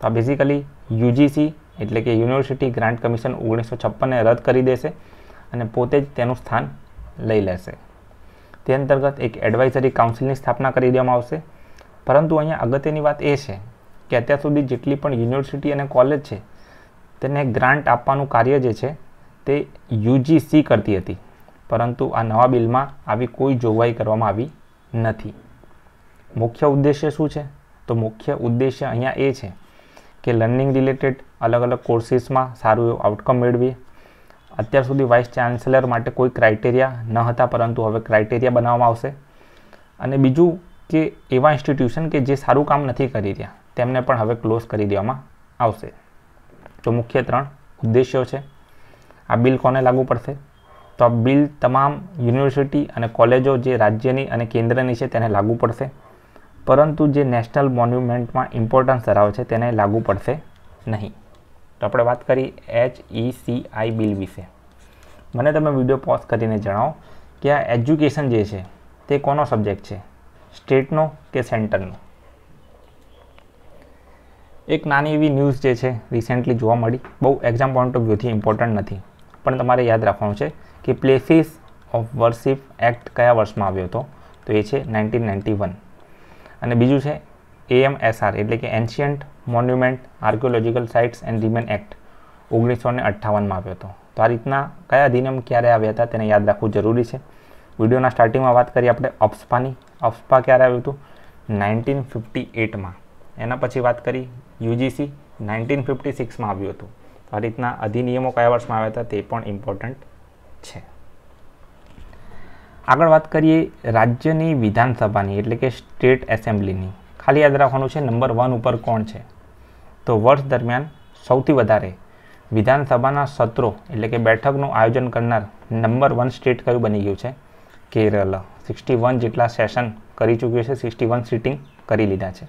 Speaker 1: તો આ બેઝિકલી UGC એટલે કે યુનિવર્સિટી ગ્રાન્ટ કમિશન 1956ને રદ કરી દેશે અને પોતે જ તેનું સ્થાન લઈ લેશે. તે અંતર્ગત એક એડવાઇઝરી કાઉન્સિલની સ્થાપના કરી દેવામાં આવશે. પરંતુ અહીંયા અગત્યની વાત એ છે કે અત્યાર સુધી જેટલી પણ યુનિવર્સિટી અને કોલેજ છે તેને ગ્રાન્ટ આપવાનું કાર્ય જે છે તે UGC કરતી હતી, પરંતુ આ નવા બિલમાં આવી કોઈ જોગવાઈ કરવામાં આવી નથી. મુખ્ય ઉદ્દેશ્ય શું છે? તો મુખ્ય ઉદ્દેશ્ય અહીંયા એ છે કે લર્નિંગ રિલેટેડ અલગ અલગ કોર્સીસમાં સારું એવું આઉટકમ મેળવીએ. અત્યાર સુધી વાઇસ ચાન્સેલર માટે કોઈ ક્રાઇટેરિયા ન હતા, પરંતુ હવે ક્રાઇટેરિયા બનાવવામાં આવશે. અને બીજું કે એવા ઇન્સ્ટિટ્યુશન કે જે સારું કામ નથી કરી રહ્યા તેમને પણ હવે ક્લોઝ કરી દેવામાં આવશે. તો મુખ્ય 3 ઉદ્દેશ્યો છે. આ બિલ કોને લાગુ પડશે? તો આ બિલ તમામ યુનિવર્સિટી અને કોલેજો જે રાજ્યની અને કેન્દ્રની છે તેને લાગુ પડશે, પરંતુ જે નેશનલ મોન્યુમેન્ટમાં ઇમ્પોર્ટન્સ ધરાવે છે તેને લાગુ પડશે નહીં. તો આપણે વાત કરી HECI બિલ વિશે. મને તમે વિડીયો પોઝ કરીને જણાવો કે આ એજ્યુકેશન જે છે તે કોનો સબ્જેક્ટ છે? સ્ટેટનો કે સેન્ટરનો? એક નાની એવી ન્યૂઝ જે છે રિસેન્ટલી જોવા મળી, બહુ એક્ઝામ પોઈન્ટ ઓફ વ્યૂથી ઇમ્પોર્ટન્ટ નથી, પણ તમારે યાદ રાખવાનું છે કે પ્લેસીસ ઓફ વર્શિપ એક્ટ કયા વર્ષમાં આવ્યો હતો? તો એ છે 1991. અને બીજું છે AMSR એટલે કે ancient monument archaeological sites and remain act 1958માં આવ્યો હતો. તો આ રીતના કયા અધિનિયમ ક્યારે આવ્યા હતા તેને યાદ રાખવું જરૂરી છે. વિડીયોના સ્ટાર્ટિંગમાં વાત કરી આપણે અપ્સપાની. અપ્સપા ક્યારે આવ્યું હતું? 1958માં. એના પછી વાત કરી UGC 1956માં આવ્યું હતું. તો આ રીતના અધિનિયમો કયા વર્ષમાં આવ્યા હતા તે પણ ઇમ્પોર્ટન્ટ છે. આગળ વાત કરીએ રાજ્યની વિધાનસભાની એટલે કે સ્ટેટ એસેમ્બલીની. ખાલી યાદ રાખવાનું છે નંબર 1 ઉપર કોણ છે? તો વર્ષ દરમિયાન સૌથી વધારે વિધાનસભાના સત્રો એટલે કે બેઠકનું આયોજન કરનાર નંબર 1 સ્ટેટ કયું બની ગયું છે? કેરળ. 61 જેટલા સેશન કરી ચૂક્યું છે, 61 સિટિંગ કરી લીધા છે.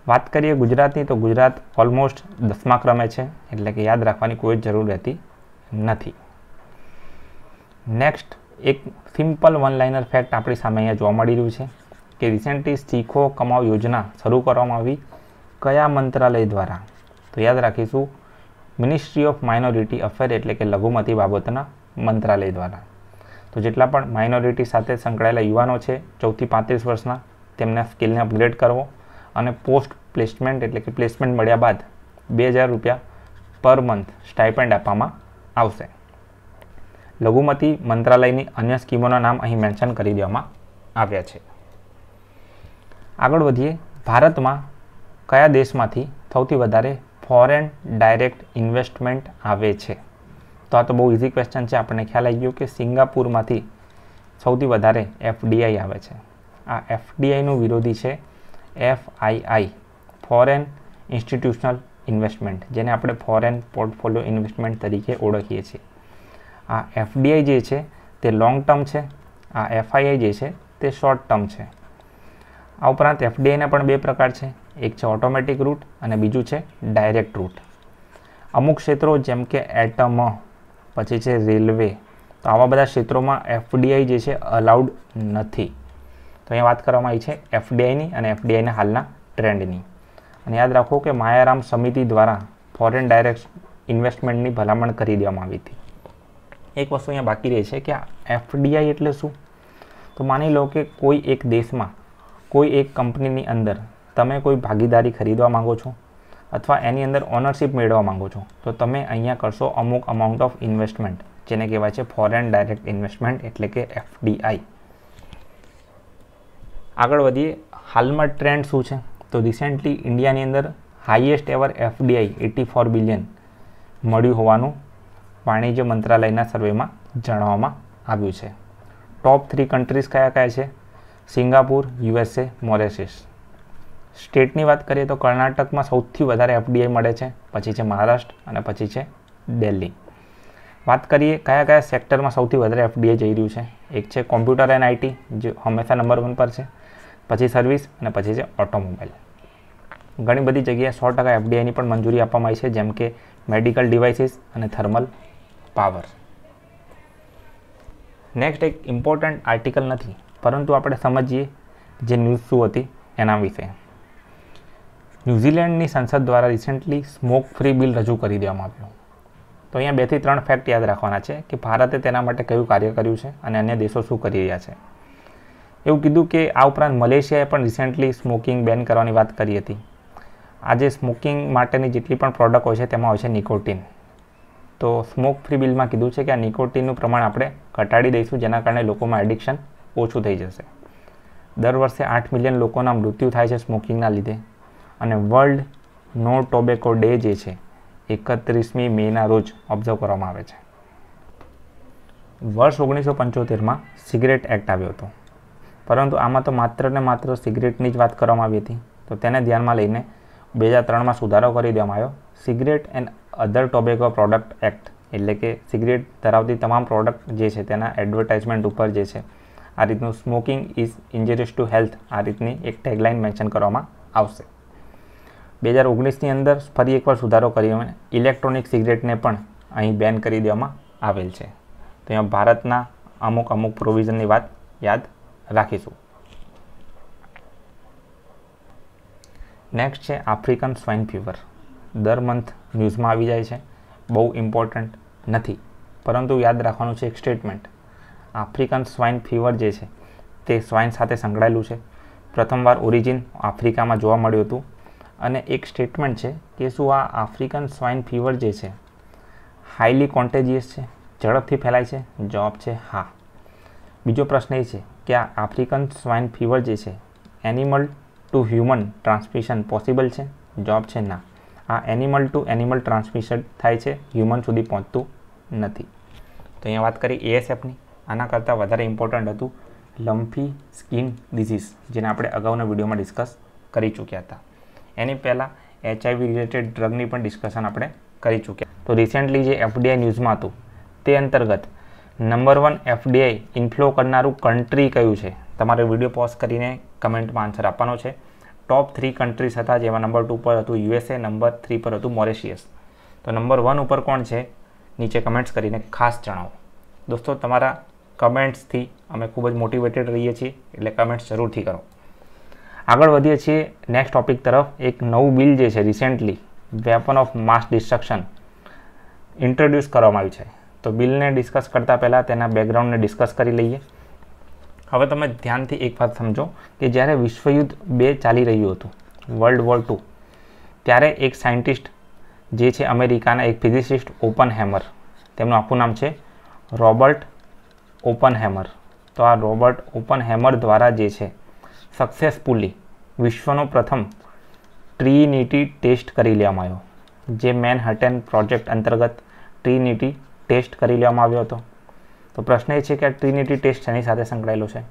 Speaker 1: વાત કરીએ ગુજરાતની, તો ગુજરાત ઓલમોસ્ટ 10મા ક્રમે છે, એટલે કે યાદ રાખવાની કોઈ જરૂર રહેતી નથી. નેક્સ્ટ એક સિમ્પલ વન લાઇનર ફેક્ટ આપણી સામે અહીંયા જોવા મળી રહ્યું છે કે રિસેન્ટલી શીખો કમાઓ યોજના શરૂ કરવામાં આવી કયા મંત્રાલય દ્વારા? તો યાદ રાખીશું મિનિસ્ટ્રી ઓફ માઇનોરિટી અફેર એટલે કે લઘુમતી બાબતોના મંત્રાલય દ્વારા. તો જેટલા પણ માઇનોરિટી સાથે સંકળાયેલા યુવાનો છે 14 થી 35 વર્ષના, તેમના સ્કિલને અપગ્રેડ કરવો અને પોસ્ટ પ્લેસમેન્ટ એટલે કે પ્લેસમેન્ટ મળ્યા બાદ 2000 રૂપિયા પર મંથ સ્ટાઇપેન્ડ આપવામાં આવશે. લઘુમતી મંત્રાલયની અન્ય સ્કીમોના નામ અહીં મેન્શન કરી દેવામાં આવ્યા છે. આગળ વધીએ. ભારતમાં કયા દેશમાંથી સૌથી વધારે ફોરેન ડાયરેક્ટ ઇન્વેસ્ટમેન્ટ આવે છે? તો આ તો બહુ ઇઝી ક્વેશ્ચન છે, આપણને ખ્યાલ આવી ગયો કે સિંગાપુરમાંથી સૌથી વધારે FDI આવે છે. આ FDIનું વિરોધી છે FII, ફોરેન ઇન્સ્ટિટ્યુશનલ ઇન્વેસ્ટમેન્ટ, જેને આપણે ફોરેન પોર્ટફોલિયો ઇન્વેસ્ટમેન્ટ તરીકે ઓળખીએ છીએ. આ FDI જે છે તે લોંગ ટર્મ છે, આ FII જે છે તે શોર્ટ ટર્મ છે. આ ઉપરાંત FDIના પણ 2 પ્રકાર છે, એક છે ઓટોમેટિક રૂટ અને બીજું છે ડાયરેક્ટ રૂટ. અમુક ક્ષેત્રો જેમ કે એટમ, પછી છે રેલવે. તો આવા બધા ક્ષેત્રોમાં એફડીઆઈ જે છે અલાઉડ નથી. તો અહીંયા વાત કરવામાં આવી છે એફડીઆઈની અને એફડીઆઈના હાલના ટ્રેન્ડની. અને યાદ રાખો કે માયારામ સમિતિ દ્વારા ફોરેન ડાયરેક્ટ ઇન્વેસ્ટમેન્ટની ભલામણ કરી દેવામાં આવી હતી. એક વસ્તુ અહીંયા બાકી રહે છે કે આ એફડીઆઈ એટલે શું. તો માની લો કે કોઈ એક દેશમાં કોઈ એક કંપનીની અંદર તમે કોઈ ભાગીદારી ખરીદવા માંગો છો અથવા એની અંદર ઓનરશિપ મેળવવા માંગો છો, તો તમે અહીંયા કરશો અમુક અમાઉન્ટ ઓફ ઇન્વેસ્ટમેન્ટ, જેને કહેવાય છે ફોરેન ડાયરેક્ટ ઇન્વેસ્ટમેન્ટ એટલે કે એફડીઆઈ. આગળ વધીએ, હાલમાં ટ્રેન્ડ શું છે. તો રિસેન્ટલી ઇન્ડિયાની અંદર હાઈએસ્ટ એવર એફડીઆઈ 84 બિલિયન મળ્યું હોવાનું વાણિજ્ય મંત્રાલયના સર્વેમાં જણાવવામાં આવ્યું છે. ટોપ 3 કન્ટ્રીઝ કયા કયા છે? Singapore, USA, Mauritius. સ્ટેટની વાત કરીએ તો કર્ણાટકમાં સૌથી વધારે એફડીઆઈ મળે છે, પછી છે મહારાષ્ટ્ર અને પછી છે દિલ્હી. વાત કરીએ કયા કયા સેક્ટરમાં સૌથી વધારે એફડીઆઈ જઈ રહ્યું છે. એક છે કોમ્પ્યુટર એન્ડ આઈટી, જે હંમેશા નંબર 1 પર છે, પછી સર્વિસ અને પછી છે ઓટોમોબાઈલ. ઘણી બધી જગ્યાએ 100% એફડીઆઈની પણ મંજૂરી આપવામાં આવી છે, જેમ કે મેડિકલ ડિવાઇસીસ અને થર્મલ પાવર. નેક્સ્ટ એક ઇમ્પોર્ટન્ટ આર્ટિકલ નથી, પરંતુ આપણે સમજીએ જે ન્યૂઝ શું હતી એના વિશે. ન્યૂઝીલેન્ડની સંસદ દ્વારા રિસેન્ટલી સ્મોક ફ્રી બિલ રજૂ કરી દેવામાં આવ્યું. તો અહીંયા 2 થી 3 ફેક્ટ યાદ રાખવાના છે કે ભારતે તેના માટે કયું કાર્ય કર્યું છે અને અન્ય દેશો શું કરી રહ્યા છે. એવું કીધું કે આ ઉપરાંત મલેશિયાએ પણ રિસેન્ટલી સ્મોકિંગ બેન કરવાની વાત કરી હતી. આજે સ્મોકિંગ માટેની જેટલી પણ પ્રોડક્ટ હોય છે તેમાં હોય છે નિકોટિન. તો સ્મોક ફ્રી બિલમાં કીધું છે કે આ નિકોટિનનું પ્રમાણ આપણે ઘટાડી દઈશું, જેના કારણે લોકોમાં એડિક્શન ઓછું થઈ જશે. દર વર્ષે 8 મિલિયન લોકોના મૃત્યુ થાય છે સ્મોકિંગના લીધે. અને વર્લ્ડ નો ટોબેકો ડે જે છે 31મી મેના રોજ ઓબ્ઝર્વ કરવામાં આવે છે. વર્ષ 1975માં સિગરેટ એક્ટ આવ્યો હતો, પરંતુ આમાં તો માત્ર ને માત્ર સિગરેટની જ વાત કરવામાં આવી હતી. તો તેને ધ્યાનમાં લઈને 2003માં સુધારો કરી દેવામાં આવ્યો, cigarette and other tobacco product act, એટલે કે સિગરેટ ધરાવતી તમામ પ્રોડક્ટ જે છે તેના એડવર્ટાઇઝમેન્ટ ઉપર જે છે આ રીતનું સ્મોકિંગ ઇઝ ઇન્જરિયસ ટુ હેલ્થ આ રીતની એક ટેગલાઇન મેન્શન કરવામાં આવશે. 2019ની અંદર ફરી એકવાર સુધારો કરીને ઇલેક્ટ્રોનિક સિગરેટને પણ અહીં બેન કરી દેવામાં આવેલ છે. તો અહીંયા ભારતના અમુક પ્રોવિઝનની વાત યાદ રાખીશું. નેક્સ્ટ છે આફ્રિકન સ્વાઇન ફીવર. દર મંથ ન્યૂઝમાં આવી જાય છે, બહુ ઇમ્પોર્ટન્ટ નથી, પરંતુ યાદ રાખવાનું છે એક સ્ટેટમેન્ટ. આફ્રિકન સ્વાઇન ફીવર જે છે તે સ્વાઇન સાથે સંકળાયેલું છે. પ્રથમવાર ઓરિજિન આફ્રિકામાં જોવા મળ્યું હતું. અને એક સ્ટેટમેન્ટ છે કે શું આ આફ્રિકન સ્વાઇન ફીવર જે છે હાઈલી કોન્ટેજિયસ છે, ઝડપથી ફેલાય છે? જવાબ છે હા. બીજો પ્રશ્ન એ છે કે આ આફ્રિકન સ્વાઇન ફીવર જે છે animal two human transmission possible છે? જવાબ છે ના. આ એનિમલ ટુ એનિમલ ટ્રાન્સમિશન થાય છે, હ્યુમન સુધી પહોંચતું નથી. તો અહીંયા વાત કરી એએસએફની. આના કરતાં વધારે ઇમ્પોર્ટન્ટ હતું લમ્પી સ્કિન ડિઝીઝ, જેને આપણે અગાઉના વિડીયોમાં ડિસ્કસ કરી ચૂક્યા હતા. એની પહેલાં HIV રિલેટેડ ડ્રગની પણ ડિસ્કશન આપણે કરી ચૂક્યા. તો રિસેન્ટલી જે એફડીઆઈ ન્યૂઝમાં હતું તે અંતર્ગત નંબર 1 એફડીઆઈ ઇન્ફ્લો કરનારું કન્ટ્રી કયું છે? તમારે વિડીયો પોઝ કરીને કમેન્ટમાં આન્સર આપવાનો છે. ટોપ 3 કન્ટ્રીઝ હતા, જેમાં નંબર 2 પર હતું યુએસએ, નંબર 3 પર હતું મોરેશિયસ. તો નંબર 1 ઉપર કોણ છે નીચે કમેન્ટ્સ કરીને ખાસ જણાવો. દોસ્તો, તમારા કમેન્ટ્સથી અમે ખૂબ જ મોટિવેટેડ રહીએ છીએ, એટલે કમેન્ટ્સ જરૂરથી કરો. આગળ વધીએ છીએ નેક્સ્ટ ટોપિક તરફ. એક નવું બિલ જે છે recently weapon of mass destruction introduce કરવામાં આવ્યું છે. તો બિલને ડિસ્કસ કરતાં પહેલાં તેના બેકગ્રાઉન્ડને ડિસ્કસ કરી લઈએ. હવે તમે ધ્યાનથી એક વાત સમજો કે જ્યારે વિશ્વયુદ્ધ 2 ચાલી રહ્યું હતું, વર્લ્ડ વોર 2, ત્યારે એક સાયન્ટિસ્ટ જે છે અમેરિકાના એક ફિઝિસિસ્ટ ઓપનહેમર, તેમનું આખું નામ છે રોબર્ટ ઓપનહેમર. તો આ રોબર્ટ ઓપનહેમર દ્વારા જે છે સક્સેસફુલી વિશ્વનો પ્રથમ ટ્રિનિટી ટેસ્ટ કરી લેવામાં આવ્યો, જે મેનહટન પ્રોજેક્ટ અંતર્ગત ટ્રિનિટી ટેસ્ટ કરી લેવામાં આવ્યો હતો. તો પ્રશ્ન એ છે કે આ ટ્રિનિટી ટેસ્ટ શેની સાથે સંકળાયેલો છે?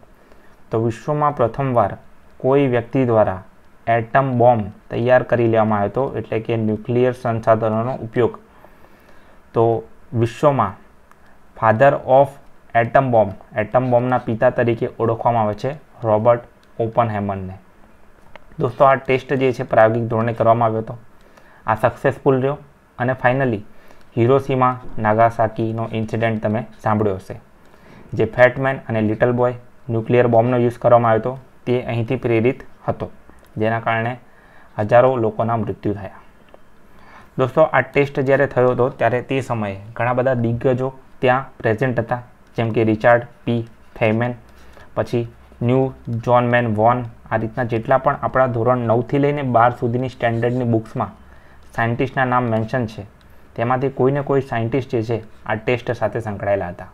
Speaker 1: તો વિશ્વમાં પ્રથમવાર કોઈ વ્યક્તિ દ્વારા એટમ બોમ્બ તૈયાર કરી લેવામાં આવ્યો હતો, એટલે કે ન્યુક્લિયર સંસાધનોનો ઉપયોગ. તો વિશ્વમાં ફાધર ઓફ એટમ બોમ્બના પિતા તરીકે ઓળખવામાં આવે છે રોબર્ટ ઓપનહેમરને. દોસ્તો, આ ટેસ્ટ જે છે પ્રાયોગિક ધોરણે કરવામાં આવ્યો હતો. આ સક્સેસફુલ રહ્યો અને ફાઇનલી હિરોશીમા નાગાસાકીનો ઇન્સિડન્ટ તમે સાંભળ્યો હશે, જે ફેટમેન અને લિટલ બોય ન્યુક્લિયર બોમ્બનો યુઝ કરવામાં આવ્યો હતો તે અહીંથી પ્રેરિત હતો, જેના કારણે હજારો લોકોના મૃત્યુ થયા. દોસ્તો, આ ટેસ્ટ જ્યારે થયો હતો ત્યારે તે સમયે ઘણા બધા દિગ્ગજો ત્યાં પ્રેઝન્ટ હતા, જેમ કે રિચાર્ડ પી ફેયમેન, પછી ન્યૂ જોન મેન વોન. આ રીતના જેટલા પણ આપણા ધોરણ 9થી લઈને 12 સુધીની સ્ટેન્ડર્ડની બુક્સમાં સાયન્ટિસ્ટના નામ મેન્શન છે, તેમાંથી કોઈને કોઈ સાયન્ટિસ્ટ જે છે આ ટેસ્ટ સાથે સંકળાયેલા હતા.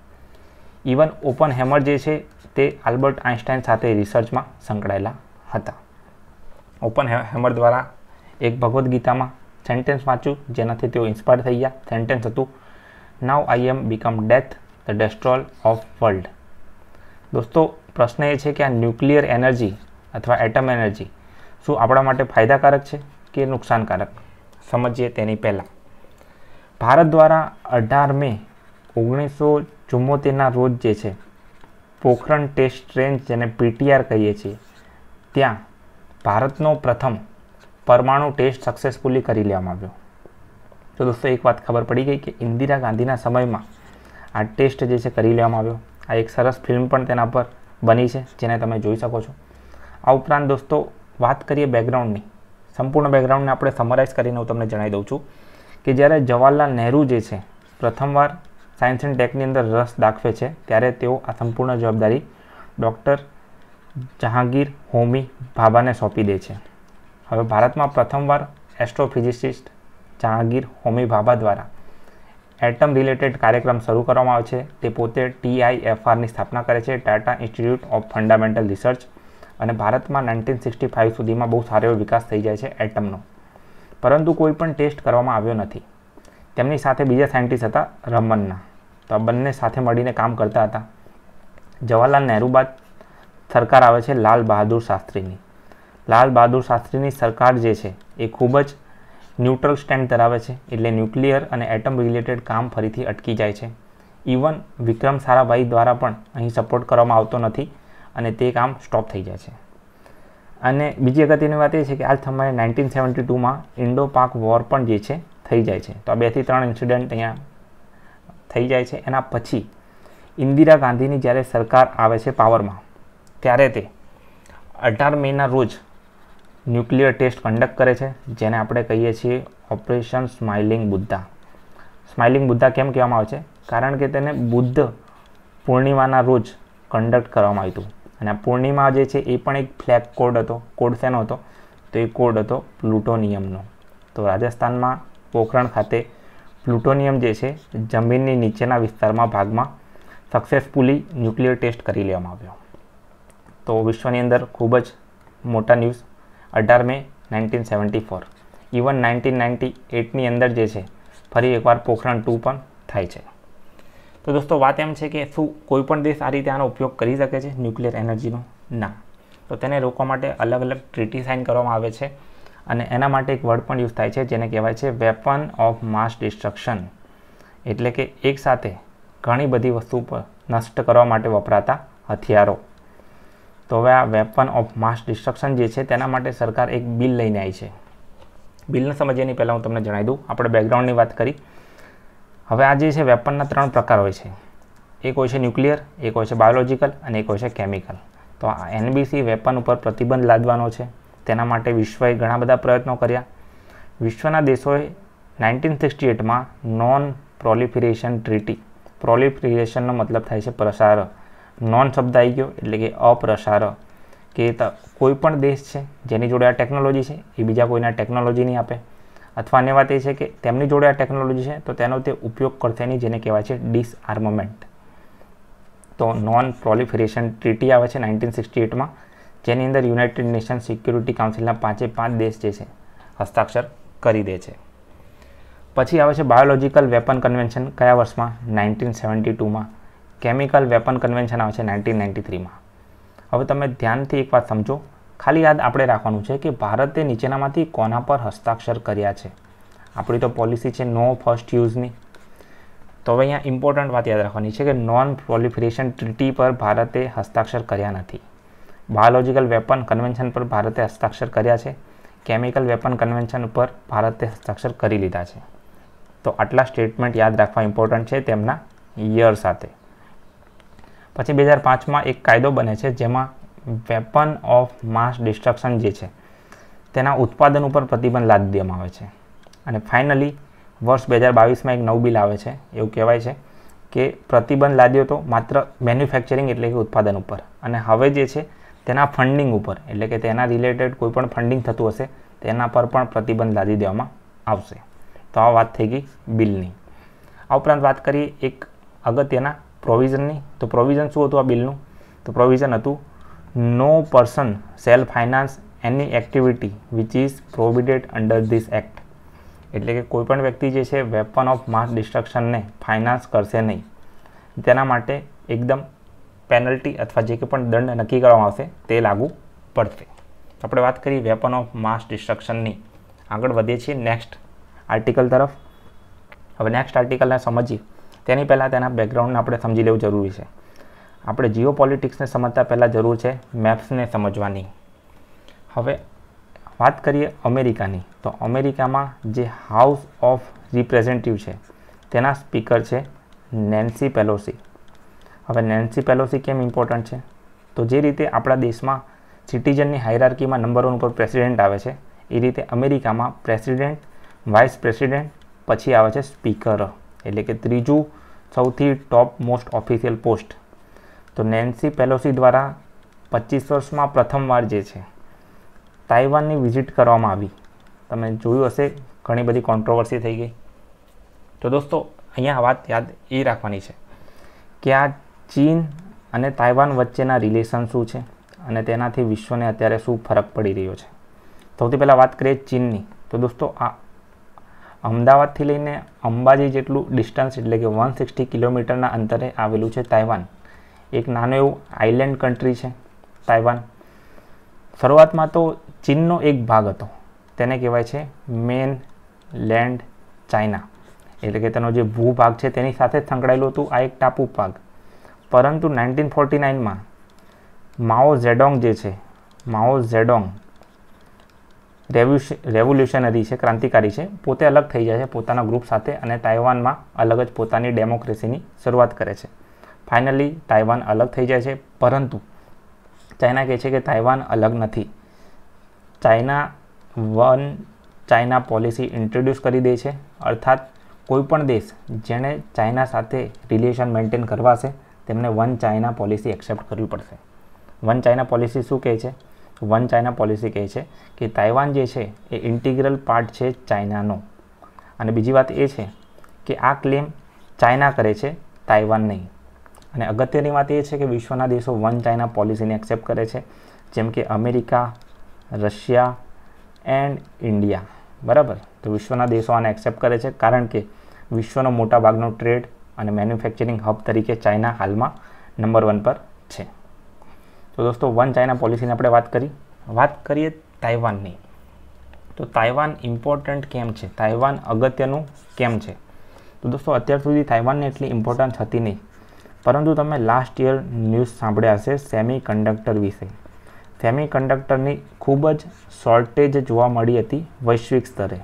Speaker 1: ઇવન ઓપન હેમર જે છે તે આલ્બર્ટ આઇન્સ્ટાઈન સાથે રિસર્ચમાં સંકળાયેલા હતા. ઓપન હેમર દ્વારા એક ભગવદ્ ગીતામાં સેન્ટેન્સ વાંચ્યું, જેનાથી તેઓ ઇન્સ્પાયર થઈ ગયા. સેન્ટેન્સ હતું, now I am become death the destroyer of world. દોસ્તો, પ્રશ્ન એ છે કે આ ન્યુક્લિયર એનર્જી અથવા એટમ એનર્જી શું આપણા માટે ફાયદાકારક છે કે નુકસાનકારક? સમજીએ તેની પહેલાં. ભારત દ્વારા 18 મે 1974ના રોજ જે છે પોખરણ ટેસ્ટ રેન્જ, જેને PTR કહીએ છીએ, ત્યાં ભારતનો પ્રથમ પરમાણુ ટેસ્ટ સક્સેસફુલી કરી લેવામાં આવ્યો. તો દોસ્તો, એક વાત ખબર પડી ગઈ કે ઇન્દિરા ગાંધીના સમયમાં આ ટેસ્ટ જે છે કરી લેવામાં આવ્યો. આ એક સરસ ફિલ્મ પણ તેના પર બની છે, જેને તમે જોઈ શકો છો. આ ઉપરાંત દોસ્તો, વાત કરીએ બેકગ્રાઉન્ડની, સંપૂર્ણ બેકગ્રાઉન્ડને આપણે સમરાઇઝ કરીને હું તમને જણાવી દઉં છું કે જ્યારે જવાહરલાલ નહેરુ જે છે પ્રથમવાર સાયન્સ એન્ડ ટેકની અંદર રસ દાખવે છે, ત્યારે તેઓ આ સંપૂર્ણ જવાબદારી ડૉક્ટર જહાંગીર હોમી ભાભાને સોંપી દે છે. હવે ભારતમાં પ્રથમવાર એસ્ટ્રોફિઝિસિસ્ટ જહાંગીર હોમી ભાભા દ્વારા એટમ રિલેટેડ કાર્યક્રમ શરૂ કરવામાં આવે છે. તે પોતે TIFRની સ્થાપના કરે છે, Tata institute of fundamental research, અને ભારતમાં 1965 સુધીમાં બહુ સારો એવો વિકાસ થઈ જાય છે એટમનો. પરંતુ કોઈ પણ ટેસ્ટ કરવામાં આવ્યો નથી. તેમની સાથે બીજા સાયન્ટિસ્ટ હતા રમનના. તો આ બંને સાથે મળીને કામ કરતા હતા. જવાહરલાલ નહેરુ બાદ સરકાર આવે છે લાલ બહાદુર શાસ્ત્રીની. લાલ બહાદુર શાસ્ત્રીની સરકાર જે છે એ ખૂબ જ ન્યુટ્રલ સ્ટેન્ડ ધરાવે છે, એટલે ન્યુક્લિયર અને એટમ રિલેટેડ કામ ફરીથી અટકી જાય છે. ઇવન વિક્રમ સારાભાઈ દ્વારા પણ અહીં સપોર્ટ કરવામાં આવતો નથી અને તે કામ સ્ટોપ થઈ જાય છે. અને બીજી અગત્યની વાત એ છે કે આ સમયે 1972માં ઇન્ડો પાક વોર પણ જે છે થઈ જાય છે. તો આ 2 થી 3 ઇન્સિડન્ટ અહીંયા થઈ જાય છે. એના પછી ઇન્દિરા ગાંધીની જ્યારે સરકાર આવે છે પાવરમાં, ત્યારે તે 18 મેના રોજ ન્યુક્લિયર ટેસ્ટ કન્ડક્ટ કરે છે, જેને આપણે કહીએ છીએ operation smiling Buddha. Smiling Buddha કેમ કહેવામાં આવે છે? કારણ કે તેને બુદ્ધ પૂર્ણિમાના રોજ કન્ડક્ટ કરવામાં આવ્યું હતું. અને આ પૂર્ણિમા જે છે એ પણ એક ફ્લેગ કોડ હતો. કોડ શેનો હતો? તો એ કોડ હતો પ્લુટોનિયમનો. તો રાજસ્થાનમાં પોખરણ ખાતે પ્લુટોનિયમ જે છે જમીનની નીચેના વિસ્તારમાં ભાગમાં સક્સેસફુલી ન્યુક્લિયર ટેસ્ટ કરી લેવામાં આવ્યો. તો વિશ્વની અંદર ખૂબ જ મોટા ન્યૂઝ 18 મે 1974. ઇવન 1998ની અંદર જે છે ફરી એકવાર પોખરણ 2 પણ થાય છે. તો દોસ્તો, વાત એમ છે કે શું કોઈ પણ દેશ આ રીતે આનો ઉપયોગ કરી શકે છે ન્યુક્લિયર એનર્જીનો? ના. તો તેને રોકવા માટે અલગ અલગ ટ્રીટી સાઇન કરવામાં આવે છે, અને એના માટે એક વર્ડ પણ યુઝ થાય છે જેને કહેવાય છે વેપન ઓફ માસ ડિસ્ટ્રક્શન. એટલે કે એકસાથે ઘણી બધી વસ્તુ પર નષ્ટ કરવા માટે વપરાતા હથિયારો. તો હવે આ વેપન ઓફ માસ ડિસ્ટ્રક્શન જે છે તેના માટે સરકાર એક બિલ લઈને આવી છે. બિલને સમજ્યાની પહેલાં હું તમને જણાવી દઉં. આપણે બેકગ્રાઉન્ડની વાત કરી. હવે આ જે છે વેપનના 3 પ્રકાર હોય છે. એક હોય છે ન્યુક્લિયર, એક હોય છે બાયોલોજિકલ અને એક હોય છે કેમિકલ. તો આ NBC વેપન ઉપર પ્રતિબંધ લાદવાનો છે. તેના માટે વિશ્વએ ઘણા બધા પ્રયત્નો કર્યા. વિશ્વના દેશોએ 1968માં નોન પ્રોલિફરેશન ટ્રીટી, પ્રોલિફરેશનનો મતલબ થાય છે પ્રસાર, નોન શબ્દ આવી ગયો એટલે કે અપ્રસાર, કે કોઈ પણ દેશ છે જેની જોડે આ ટેકનોલોજી છે એ બીજા કોઈને ટેકનોલોજી નહીં આપે, અથવા અન્ય વાત એ છે કે તેમની જોડે આ ટેકનોલોજી છે તો તેનો તે ઉપયોગ કરશે નહીં, જેને કહેવાય છે ડિસઆર્મમેન્ટ. તો નોન પ્રોલિફરેશન ટ્રીટી આવે છે 1968માં, જેની અંદર યુનાઇટેડ નેશન સિક્યુરિટી કાઉન્સિલના 5 દેશ જે છે હસ્તાક્ષર કરી દે છે. પછી આવે છે બાયોલોજિકલ વેપન કન્વેન્શન. કયા વર્ષમાં? 1972માં. કેમિકલ વેપન કન્વેન્શન આવે છે 1993માં. હવે તમે ધ્યાનથી એક વાત સમજો. ખાલી યાદ આપણે રાખવાનું છે કે ભારતે નીચેનામાંથી કોના પર હસ્તાક્ષર કર્યા છે. આપણી તો પોલિસી છે નો ફર્સ્ટ યુઝની. તો હવે અહીંયા ઇમ્પોર્ટન્ટ વાત યાદ રાખવાની છે કે નોન પ્રોલિફરેશન ટ્રીટી પર ભારતે હસ્તાક્ષર કર્યા નથી. બાયોલોજિકલ વેપન કન્વેન્શન પર ભારતે હસ્તાક્ષર કર્યા છે. કેમિકલ વેપન કન્વેન્શન ઉપર ભારતે હસ્તાક્ષર કરી લીધા છે. તો આટલા સ્ટેટમેન્ટ યાદ રાખવા ઇમ્પોર્ટન્ટ છે તેમના યર સાથે. પછી 2005માં એક કાયદો બને છે જેમાં વેપન ઓફ માસ ડિસ્ટ્રક્શન જે છે તેના ઉત્પાદન ઉપર પ્રતિબંધ લાદી દેવામાં આવે છે. અને ફાઇનલી વર્ષ 2022માં એક નવું બિલ આવે છે. એવું કહેવાય છે કે પ્રતિબંધ લાદ્યો તો માત્ર મેન્યુફેક્ચરિંગ એટલે કે ઉત્પાદન ઉપર, અને હવે જે છે તેના ફંડિંગ ઉપર એટલે કે તેના રિલેટેડ કોઈ પણ ફંડિંગ થતું હશે તેના પર પણ પ્રતિબંધ લાદી દેવામાં આવશે. તો આ વાત થઈ ગઈ બિલની. આ ઉપરાંત વાત કરીએ એક અગત્યના પ્રોવિઝનની. તો પ્રોવિઝન શું હતું આ બિલનું? તો પ્રોવિઝન હતું no person shall finance any activity which is prohibited under this act. એટલે કે કોઈપણ વ્યક્તિ જે છે વેપન ઓફ માસ ડિસ્ટ્રક્શનને ફાઇનાન્સ કરશે નહીં. તેના માટે એકદમ પેનલ્ટી અથવા જે કે પણ દંડ નક્કી કરવામાં આવશે તે લાગુ પડશે. આપણે વાત કરીએ વેપન ઓફ માસ ડિસ્ટ્રક્શનની. આગળ વધીએ છીએ નેક્સ્ટ આર્ટિકલ તરફ. હવે નેક્સ્ટ આર્ટિકલને સમજીએ તેની પહેલાં તેના બેકગ્રાઉન્ડને આપણે સમજી લેવું જરૂરી છે. આપણે જીઓ પોલિટિક્સને સમજતા પહેલાં જરૂર છે મેપ્સને સમજવાની. હવે વાત કરીએ અમેરિકાની. તો અમેરિકામાં જે હાઉસ ઓફ રિપ્રેઝેન્ટેટિવ છે તેના સ્પીકર છે નેન્સી પેલોસી. હવે નેન્સી પેલોસી કેમ ઇમ્પોર્ટન્ટ છે? તો જે રીતે આપણા દેશમાં સિટીઝનની હાયરાર્કીમાં નંબર 1 ઉપર પ્રેસિડેન્ટ આવે છે એ રીતે અમેરિકામાં પ્રેસિડેન્ટ, વાઇસ પ્રેસિડેન્ટ, પછી આવે છે સ્પીકર, એટલે કે ત્રીજું સૌથી ટોપ મોસ્ટ ઓફિશિયલ પોસ્ટ. તો નેન્સી પેલોસી દ્વારા 25 વર્ષમાં પ્રથમવાર જે છે તાઇવાનની વિઝિટ કરવામાં આવી. તમે જોયું હશે ઘણી બધી કોન્ટ્રોવર્સી થઈ ગઈ. તો દોસ્તો અહીંયા વાત યાદ એ રાખવાની છે કે આ ચીન અને તાઇવાન વચ્ચેના રિલેશન શું છે અને તેનાથી વિશ્વને અત્યારે શું ફરક પડી રહ્યો છે. સૌથી પહેલાં વાત કરીએ ચીનની. તો દોસ્તો આ અમદાવાદથી લઈને અંબાજી જેટલું ડિસ્ટન્સ એટલે કે 160 કિલોમીટરના અંતરે આવેલું છે તાઇવાન. એક નાનું એવું આઇલેન્ડ કન્ટ્રી છે તાઇવાન. શરૂઆતમાં તો ચીનનો એક ભાગ હતો, તેને કહેવાય છે મેન લેન્ડ ચાઇના, એટલે કે તેનો જે ભૂભાગ છે તેની સાથે જ સંકળાયેલું હતું આ એક ટાપુ ભાગ. પરંતુ 1949માં માઓ ઝેડોંગ જે છે, માઓ ઝેડોંગ રેવોલ્યુશનરી છે, ક્રાંતિકારી છે, પોતે અલગ થઈ જાય છે પોતાના ગ્રુપ સાથે અને તાઇવાનમાં અલગ જ પોતાની ડેમોક્રેસીની શરૂઆત કરે છે. ફાઇનલી તાઇવાન અલગ થઈ જાય છે, પરંતુ ચાઇના કહે છે કે તાઇવાન અલગ નથી. China one China policy introduce કરી દે છે, અર્થાત કોઈપણ દેશ જેણે ચાઇના સાથે રિલેશન મેન્ટેન કરવા છે તેમને વન ચાઇના પોલિસી એક્સેપ્ટ કરવી પડશે. વન ચાઇના પોલિસી શું કહે છે? વન ચાઇના પોલિસી કહે છે કે તાઇવાન જે છે એ ઇન્ટિગ્રલ પાર્ટ છે ચાઇનાનો. અને બીજી વાત એ છે કે આ ક્લેમ ચાઇના કરે છે, તાઇવાન નહીં. અને અગત્યની વાત એ છે કે વિશ્વના દેશો વન ચાઇના પોલિસીને એક્સેપ્ટ કરે છે, જેમ કે અમેરિકા, રશિયા એન્ડ ઇન્ડિયા. બરાબર? તો વિશ્વના દેશો આને એક્સેપ્ટ કરે છે કારણ કે વિશ્વનો મોટા ભાગનો ટ્રેડ અને મેન્યુફેક્ચરિંગ હબ તરીકે ચાઇના હાલમાં નંબર 1 પર છે. તો દોસ્તો વન ચાઇના પોલિસીની આપણે વાત કરીએ તાઇવાનની. તો તાઇવાન ઇમ્પોર્ટન્ટ કેમ છે? તાઇવાન અગત્યનું કેમ છે? તો દોસ્તો અત્યાર સુધી તાઇવાનને એટલી ઇમ્પોર્ટન્સ હતી નહીં, પરંતુ તમે લાસ્ટ યર ન્યૂઝ સાંભળ્યા હશે સેમી કન્ડક્ટર વિશે. સેમી કન્ડક્ટરની ખૂબ જ શોર્ટેજ જોવા મળી હતી વૈશ્વિક સ્તરે.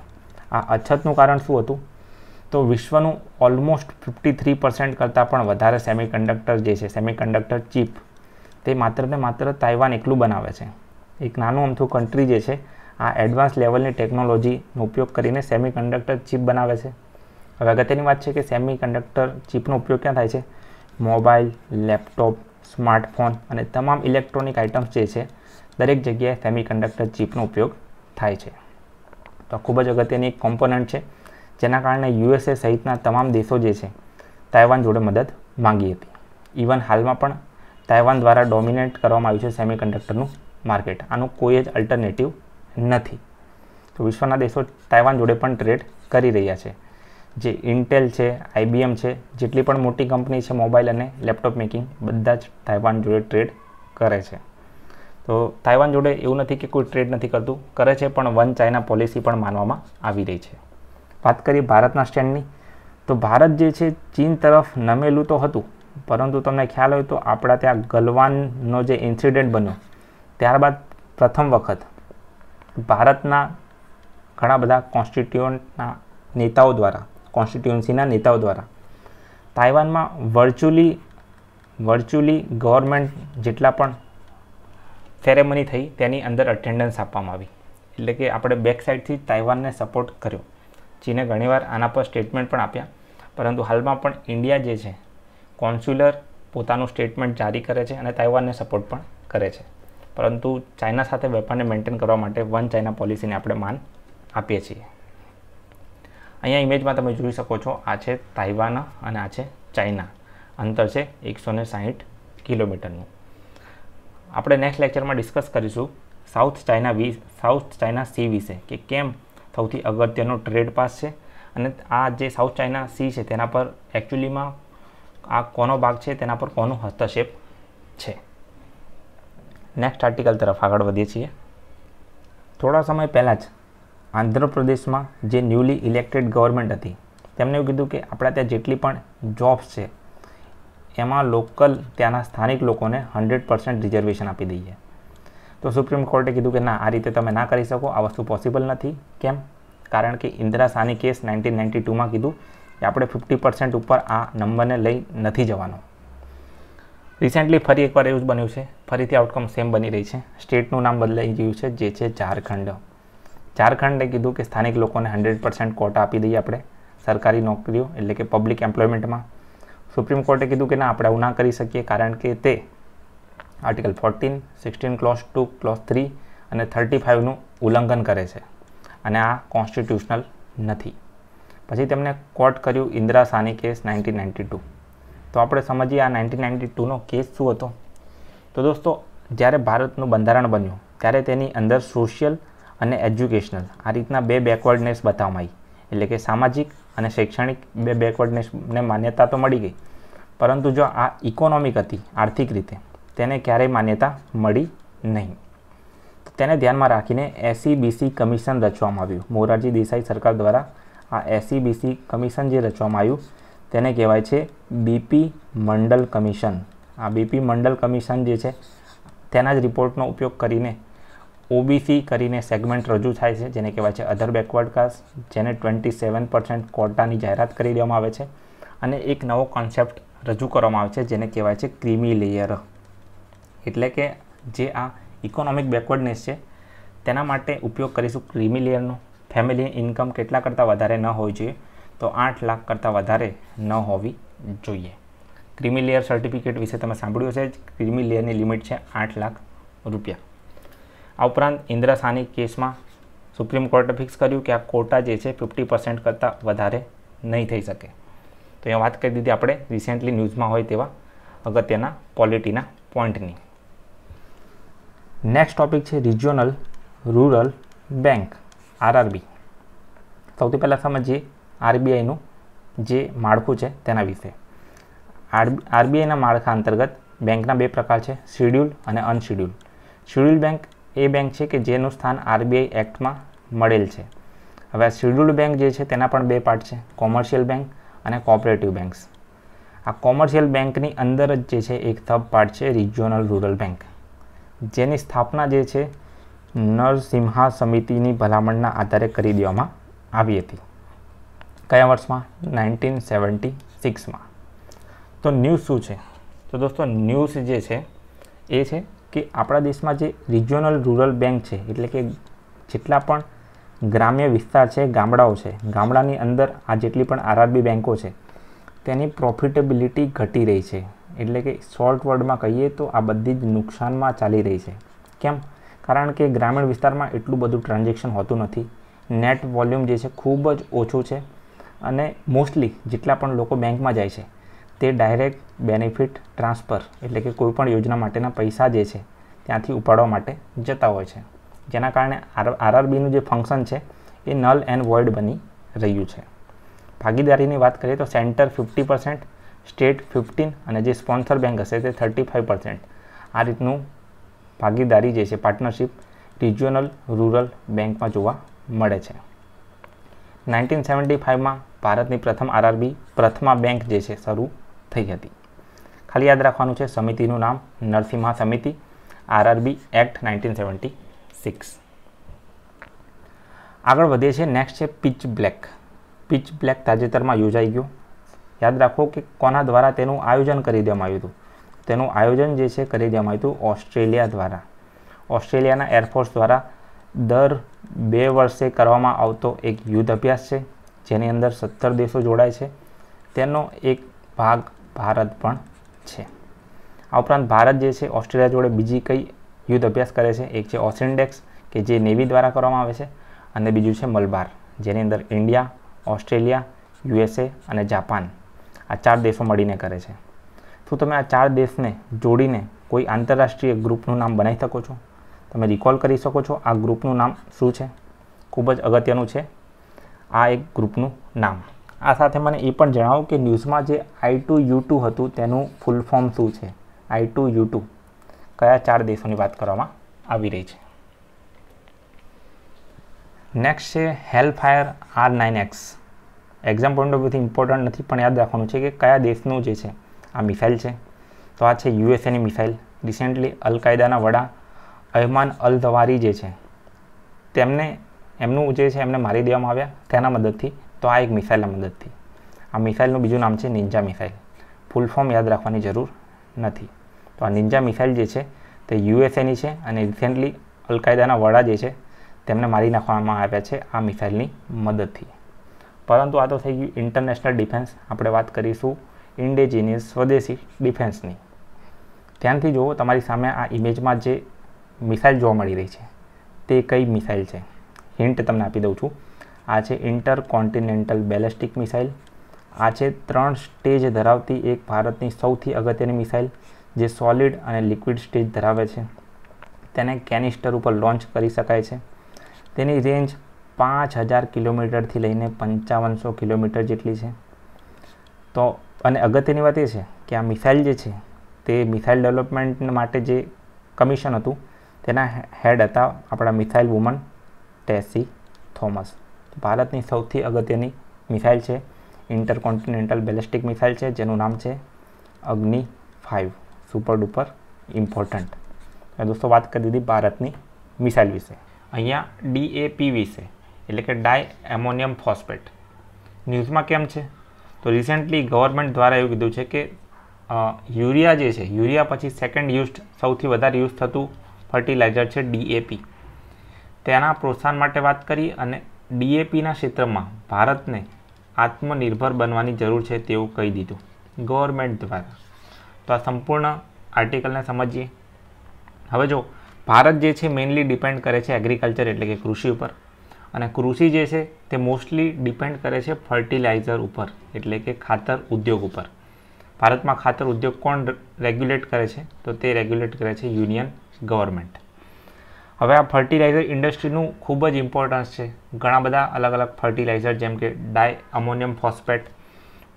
Speaker 1: આ અછતનું કારણ શું હતું? તો વિશ્વનું ઓલમોસ્ટ 53% કરતાં પણ વધારે સેમી કન્ડક્ટર જે છે, સેમી કન્ડક્ટર ચીપ, તે માત્ર ને માત્ર તાઇવાન એકલું બનાવે છે. એક નાનું અમથું કન્ટ્રી જે છે આ એડવાન્સ લેવલની ટેકનોલોજીનો ઉપયોગ કરીને સેમી કન્ડક્ટર ચીપ બનાવે છે. હવે અગત્યની વાત છે કે સેમી કન્ડક્ટર ચીપનો ઉપયોગ ક્યાં થાય છે? મોબાઈલ, લેપટોપ, સ્માર્ટફોન અને તમામ ઇલેક્ટ્રોનિક આઇટમ્સ જે છે દરેક જગ્યાએ સેમી કન્ડક્ટર ચીપનો ઉપયોગ થાય છે. તો ખૂબ જ અગત્યની એક કોમ્પોનન્ટ છે, જેના કારણે USA સહિતના તમામ દેશો જે છે તાઇવાન જોડે મદદ માંગી હતી. ઇવન હાલમાં પણ તાઇવાન દ્વારા ડોમિનેટ કરવામાં આવ્યું છે સેમી કન્ડક્ટરનું માર્કેટ. આનું કોઈ જ અલ્ટરનેટિવ નથી. તો વિશ્વના દેશો તાઇવાન જોડે પણ ટ્રેડ કરી રહ્યા છે. જે ઇન્ટેલ છે, IBM છે, જેટલી પણ મોટી કંપની છે મોબાઈલ અને લેપટોપ મેકિંગ, બધા જ તાઇવાન જોડે ટ્રેડ કરે છે. તો તાઇવાન જોડે એવું નથી કે કોઈ ટ્રેડ નથી કરતું, કરે છે, પણ વન ચાઇના પોલિસી પણ માનવામાં આવી રહી છે. વાત કરીએ ભારતના સ્ટેન્ડની. તો ભારત જે છે ચીન તરફ નમેલું તો હતું, પરંતુ તમને ખ્યાલ હોય તો આપણા ત્યાં ગલવાનનો જે ઇન્સિડન્ટ બન્યો ત્યારબાદ પ્રથમ વખત ભારતના ઘણા બધા કોન્સ્ટિટ્યુઅન્ટના નેતાઓ દ્વારા
Speaker 2: કોન્સ્ટિટ્યુન્સીના નેતાઓ દ્વારા તાઇવાનમાં વર્ચ્યુઅલી ગવર્મેન્ટ જેટલા પણ સેરેમની થઈ તેની અંદર અટેન્ડન્સ આપવામાં આવી. એટલે કે આપણે બેક સાઇડથી તાઇવાનને સપોર્ટ કર્યો. ચીને ઘણીવાર આના પર સ્ટેટમેન્ટ પણ આપ્યા, પરંતુ હાલમાં પણ ઇન્ડિયા જે છે કોન્સ્યુલર પોતાનું સ્ટેટમેન્ટ જારી કરે છે અને તાઇવાનને સપોર્ટ પણ કરે છે. પરંતુ ચાઇના સાથે વેપારને મેન્ટેન કરવા માટે વન ચાઇના પોલિસીને આપણે માન આપીએ છીએ. અહીંયા ઇમેજમાં તમે જોઈ શકો છો, આ છે તાઇવાન અને આ છે ચાઇના. અંતર છે 160 કિલોમીટરનું. આપણે નેક્સ્ટ લેક્ચરમાં ડિસ્કસ કરીશું સાઉથ ચાઇના સી વિશે, કે કેમ સૌથી અગત્યનો ટ્રેડ પાસ છે અને આ જે સાઉથ ચાઇના સી છે તેના પર એકચ્યુઅલીમાં આ કોનો ભાગ છે, તેના પર કોનો હસ્તક્ષેપ છે. નેક્સ્ટ આર્ટિકલ તરફ આગળ વધીએ છીએ. થોડા સમય પહેલાં જ આંધ્રપ્રદેશમાં જે ન્યૂલી ઇલેક્ટેડ ગવર્મેન્ટ હતી તેમણે એવું કીધું કે આપણા ત્યાં જેટલી પણ જોબ્સ છે એમાં લોકલ ત્યાંના સ્થાનિક લોકોને 100% રિઝર્વેશન આપી દઈએ. તો સુપ્રીમ કોર્ટે કીધું કે ના, આ રીતે તમે ના કરી શકો, આ વસ્તુ પોસિબલ નથી. કેમ? કારણ કે ઇન્દિરા સાની કેસ 1992માં કીધું કે આપણે 50% ઉપર આ નંબરને લઈ નથી જવાનો. રિસેન્ટલી ફરી એકવાર એવું જ બન્યું છે, ફરીથી આઉટકમ સેમ બની રહી છે. સ્ટેટનું નામ બદલાઈ ગયું છે, જે છે ઝારખંડ. ઝારખંડે કીધું કે સ્થાનિક લોકોને 100% કોટા આપી દઈએ આપણે સરકારી નોકરીઓ એટલે કે પબ્લિક એમ્પ્લોયમેન્ટમાં. સુપ્રીમ કોર્ટે કીધું કે ના, આપણે આવું ના કરી શકીએ, કારણ કે તે આર્ટિકલ 14, 16 ક્લોઝ 2, ક્લોઝ 3 અને 35નું ઉલ્લંઘન કરે છે અને આ કોન્સ્ટિટ્યુશનલ નથી. પછી તેમને કોર્ટ કર્યું ઇન્દિરા સાની કેસ 1992. તો આપણે સમજીએ આ 1992નો કેસ શું હતો. તો દોસ્તો, જ્યારે ભારતનું બંધારણ બન્યું ત્યારે તેની અંદર સોશિયલ અને એજ્યુકેશનલ આ રીતના બે બેકવર્ડનેસ બતાવવામાં આવી. એટલે કે સામાજિક અને શૈક્ષણિક બે બેકવર્ડનેસને માન્યતા તો મળી ગઈ, પરંતુ જો આ ઇકોનોમિક હતી, આર્થિક રીતે, તેને ક્યારેય માન્યતા મળી નહીં. તેને ધ્યાનમાં રાખીને SEBC કમિશન રચવામાં આવ્યું. મોરારજી દેસાઈ સરકાર દ્વારા આ SEBC કમિશન જે રચવામાં આવ્યું તેને કહેવાય છે BP મંડલ કમિશન. આ BP મંડલ કમિશન જે છે તેના જ રિપોર્ટનો ઉપયોગ કરીને OBC કરીને સેગમેન્ટ રજૂ થાય છે, જેને કહેવાય છે અધર બેકવર્ડ કાસ્ટ, જેને 27% કોટાની જાહેરાત કરી દેવામાં આવે છે. અને એક નવો કોન્સેપ્ટ રજૂ કરવામાં આવે છે જેને કહેવાય છે ક્રીમી લેયર. એટલે કે જે આ ઇકોનોમિક બેકવર્ડનેસ છે તેના માટે ઉપયોગ કરીશું ક્રીમી લેયરનો. ફેમિલી ઇન્કમ કેટલા કરતાં વધારે ન હોવી જોઈએ, તો 8 લાખ કરતાં વધારે ન હોવી જોઈએ. ક્રીમી લેયર સર્ટિફિકેટ વિશે તમે સાંભળ્યું છે. ક્રીમી લેયરની લિમિટ છે 8 લાખ રૂપિયા. આ ઉપરાંત ઇન્દિરા સાની કેસમાં સુપ્રીમ કોર્ટે ફિક્સ કર્યું કે આ કોટા જે છે 50% કરતાં વધારે નહીં થઈ શકે. તો અહીંયા વાત કરી દીધી આપણે રિસેન્ટલી ન્યૂઝમાં હોય તેવા અગત્યના પોલિટીના પોઈન્ટની. નેક્સ્ટ ટોપિક છે રિજિયોનલ રૂરલ બેંક RRB. સૌથી પહેલાં સમજીએ RBIનું જે માળખું છે તેના વિશે. RBIના માળખા અંતર્ગત બેંકના બે પ્રકાર છે, શિડ્યુલ અને અનશિડ્યુલ. શિડ્યુલ બેંક એ બેંક છે કે જેનું સ્થાન RBI એક્ટમાં મળેલ છે. હવે આ શિડ્યુલ્ડ બેંક જે છે તેના પણ બે પાર્ટ છે, કોમર્શિયલ બેંક અને કોઓપરેટિવ બેંક્સ. આ કોમર્શિયલ બેંકની અંદર જ જે છે એક સબ પાર્ટ છે રિજિયોનલ રૂરલ બેંક, જેની સ્થાપના જે છે નરસિમ્હા સમિતિની ભલામણના આધારે કરી દેવામાં આવી હતી. કયા વર્ષમાં? 1976માં. તો ન્યૂઝ શું છે? તો દોસ્તો, ન્યૂઝ જે છે એ છે કે આપણા દેશમાં જે રિજિયોનલ રૂરલ બેંક છે, એટલે કે જેટલા પણ ગ્રામ્ય વિસ્તાર છે, ગામડાઓ છે, ગામડાની અંદર આ જેટલી પણ RRB બેંકો છે તેની પ્રોફિટેબિલિટી ઘટી રહી છે. એટલે કે શોર્ટ વર્ડમાં કહીએ તો આ બધી જ નુકસાનમાં ચાલી રહી છે. કેમ? કારણ કે ગ્રામીણ વિસ્તારમાં એટલું બધું ટ્રાન્ઝેક્શન હોતું નથી. નેટ વોલ્યુમ જે છે ખૂબ જ ઓછું છે અને મોસ્ટલી જેટલા પણ લોકો બેંકમાં જાય છે તે ડાયરેક્ટ બેનિફિટ ટ્રાન્સફર એટલે કે કોઈપણ યોજના માટેના પૈસા જે છે ત્યાંથી ઉપાડવા માટે જતા હોય છે, જેના કારણે RRBનું જે ફંક્શન છે એ નલ એન્ડ વોઇડ બની રહ્યું છે. ભાગીદારીની વાત કરીએ તો સેન્ટર 50%, સ્ટેટ 15% અને જે સ્પોન્સર બેંક હશે તે 35%. આ રીતનું ભાગીદારી જે છે પાર્ટનરશિપ રિજિયોનલ રૂરલ બેંકમાં જોવા મળે છે. 1975માં ભારતની પ્રથમ RRB પ્રથમા બેંક જે છે શરૂ થઈ હતી. ખાલી યાદ રાખવાનું છે સમિતિનું નામ નરસિમ્હા સમિતિ, RRB એક્ટ 1976. આગળ વધીએ છીએ. નેક્સ્ટ છે પિચ બ્લેક. પીચ બ્લેક તાજેતરમાં યોજાઈ ગયો. યાદ રાખો કે કોના દ્વારા તેનું આયોજન કરી દેવામાં આવ્યું હતું. તેનું આયોજન જે છે કરી દેવામાં આવ્યું હતું ઓસ્ટ્રેલિયા દ્વારા. ઓસ્ટ્રેલિયાના એરફોર્સ દ્વારા દર 2 વર્ષે કરવામાં આવતો એક યુદ્ધ અભ્યાસ છે, જેની અંદર 17 દેશો જોડાય છે. તેનો એક ભાગ ભારત પણ છે. આ ઉપરાંત ભારત જે છે ઓસ્ટ્રેલિયા જોડે બીજી કઈ યુદ્ધ અભ્યાસ કરે છે? એક છે ઓસિન્ડેક્સ કે જે નેવી દ્વારા કરવામાં આવે છે, અને બીજું છે મલબાર, જેની અંદર ઇન્ડિયા, ઓસ્ટ્રેલિયા, USA અને જાપાન આ 4 દેશો મળીને કરે છે. શું તમે આ 4 દેશને જોડીને કોઈ આંતરરાષ્ટ્રીય ગ્રુપનું નામ બનાવી શકો છો? તમે રિકોલ કરી શકો છો આ ગ્રુપનું નામ શું છે? ખૂબ જ અગત્યનું છે આ એક ગ્રુપનું નામ. આ સાથે મને એ પણ જણાવો કે ન્યૂઝમાં જે I2U2 હતું તેનું ફૂલ ફોર્મ શું છે? I2U2 કયા 4 દેશોની વાત કરવામાં આવી રહી છે? નેક્સ્ટ છે Hellfire R9X. Exam point of વ્યૂથી ઇમ્પોર્ટન્ટ નથી, પણ યાદ રાખવાનું છે કે કયા દેશનું જે છે આ મિસાઇલ છે. તો આ છે USAની મિસાઇલ. રિસેન્ટલી અલ-કાયદાના વડા અયમાન અલ ઝવારી જે છે એમનું જે છે એમને મારી દેવામાં આવ્યા તેના મદદથી. તો આ એક મિસાઇલના મદદથી. આ મિસાઇલનું બીજું નામ છે નિંજા મિસાઇલ. ફૂલ ફોર્મ યાદ રાખવાની જરૂર નથી. તો આ નિંજા મિસાઇલ જે છે તે USAની છે, અને રિસેન્ટલી અલ-કાયદાના વડા જે છે તેમને મારી નાખવામાં આવ્યા છે આ મિસાઇલની મદદથી. પરંતુ આ તો થઈ ગયું ઇન્ટરનેશનલ ડિફેન્સ. આપણે વાત કરીશું ઇન્ડિજિનિયસ સ્વદેશી ડિફેન્સની. ધ્યાનથી જુઓ, તમારી સામે આ ઇમેજમાં જે મિસાઇલ જોવા મળી રહી છે તે કઈ મિસાઇલ છે? હિન્ટ તમને આપી દઉં છું. આ છે ઇન્ટરકોન્ટિનેન્ટલ બેલેસ્ટિક મિસાઇલ. આ છે 3 સ્ટેજ ધરાવતી એક ભારતની સૌથી અગત્યની મિસાઇલ, જે સોલિડ અને લિક્વિડ સ્ટેજ ધરાવે છે. તેને કેનિસ્ટર ઉપર લોન્ચ કરી શકાય છે. તેની રેન્જ 5000 કિલોમીટરથી લઈને 5500 કિલોમીટર જેટલી છે. તો અને અગત્યની વાત એ છે કે આ મિસાઇલ જે છે તે મિસાઇલ ડેવલપમેન્ટ માટે જે કમિશન હતું તેના હેડ હતા આપણા મિસાઇલ વુમન ટેસી થોમસ. ભારતની સૌથી અગત્યની મિસાઇલ છે, ઇન્ટરકોન્ટિનેન્ટલ બેલેસ્ટિક મિસાઇલ છે, જેનું નામ છે અગ્નિ 5. Super duper important. દોસ્તો વાત કરી દીધી ભારતની મિસાઇલ વિશે. અહીંયા DAP વિશે, એટલે કે ડાય એમોનિયમ ફોસ્ફેટ ન્યૂઝમાં કેમ છે? તો રિસેન્ટલી ગવર્મેન્ટ દ્વારા એવું કીધું છે કે યુરિયા જે છે, યુરિયા પછી સેકન્ડ યુઝ સૌથી વધારે યુઝ થતું ફર્ટિલાઇઝર છે DAP. તેના પ્રોત્સાહન માટે વાત કરી અને DAPના ક્ષેત્રમાં ભારતને આત્મનિર્ભર બનવાની જરૂર છે તેવું કહી દીધું ગવર્મેન્ટ દ્વારા. તો આ સંપૂર્ણ આર્ટિકલને સમજીએ. હવે જો ભારત જે છે મેઇનલી ડિપેન્ડ કરે છે એગ્રીકલ્ચર એટલે કે કૃષિ ઉપર, અને કૃષિ જે છે તે મોસ્ટલી ડિપેન્ડ કરે છે ફર્ટિલાઇઝર ઉપર એટલે કે ખાતર ઉદ્યોગ ઉપર. ભારતમાં ખાતર ઉદ્યોગ કોણ રેગ્યુલેટ કરે છે? તો તે રેગ્યુલેટ કરે છે યુનિયન ગવર્મેન્ટ. હવે આ ફર્ટિલાઇઝર ઇન્ડસ્ટ્રીનું ખૂબ જ ઇમ્પોર્ટન્સ છે. ઘણા બધા અલગ અલગ ફર્ટિલાઇઝર જેમ કે di ammonium phosphate,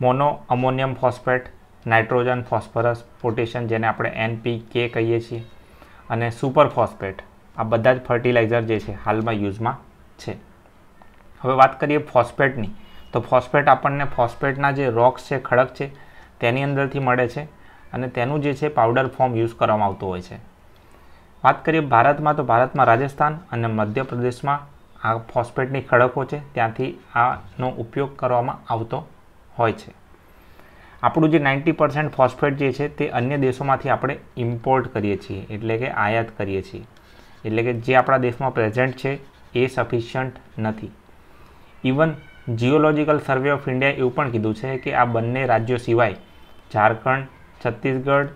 Speaker 2: mono ammonium phosphate, nitrogen, phosphorus, potassium જેને આપણે NPK કહીએ છીએ, અને સુપર ફોસ્ફેટ. આ બધા જ ફર્ટિલાઇઝર જે છે હાલમાં યુઝમાં છે. હવે વાત કરીએ ફોસ્ફેટની, તો ફોસ્ફેટ આપણને ફોસ્ફેટના જે રોક્સ છે, ખડક છે, તેની અંદરથી મળે છે, અને તેનું જે છે પાવડર ફોર્મ યુઝ કરવામાં આવતું હોય છે. વાત કરીએ ભારતમાં, તો ભારતમાં રાજસ્થાન અને મધ્યપ્રદેશમાં આ ફોસ્ફેટની ખડકો છે, ત્યાંથી આનો ઉપયોગ કરવામાં આવતો હોય છે. આપણું જે 90% ફોસ્ફેટ જે છે તે અન્ય દેશોમાંથી આપણે ઇમ્પોર્ટ કરીએ છીએ, એટલે કે આયાત કરીએ છીએ. એટલે કે જે આપણા દેશમાં પ્રેઝન્ટ છે એ સફિશિયન્ટ નથી. Even geological survey of India એવું પણ કીધું છે કે આ બંને રાજ્યો સિવાય ઝારખંડ, છત્તીસગઢ,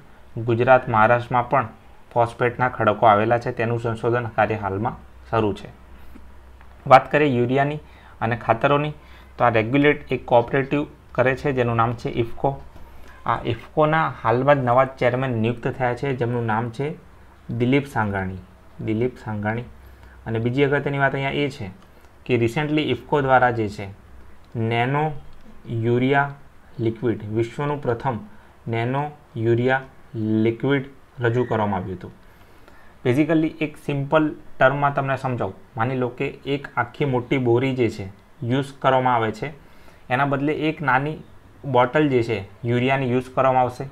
Speaker 2: ગુજરાત, મહારાષ્ટ્રમાં પણ ફોસ્ફેટના ખડકો આવેલા છે. તેનું સંશોધન કાર્ય હાલમાં શરૂ છે. વાત કરીએ યુરિયાની અને ખાતરોની, તો આ રેગ્યુલેટ એક કોઓપરેટિવ કરે છે જેનું નામ છે ઇફકો. આ ઇફકોના હાલમાં જ નવા ચેરમેન નિયુક્ત થયા છે જેમનું નામ છે દિલીપ સાંઘાણી. અને બીજી અગત્યની વાત અહીંયા એ છે કે રિસેન્ટલી ઇફકો દ્વારા જે છે નેનો યુરિયા લિક્વિડ, વિશ્વનું પ્રથમ નેનો યુરિયા લિક્વિડ રજૂ કરવામાં આવ્યું હતું. બેઝિકલી એક સિમ્પલ ટર્મમાં તમને સમજાવું, માની લો કે એક આખી મોટી બોરી જે છે યુઝ કરવામાં આવે છે, એના બદલે એક નાની બોટલ જે છે યુરિયાની યુઝ કરવામાં આવશે.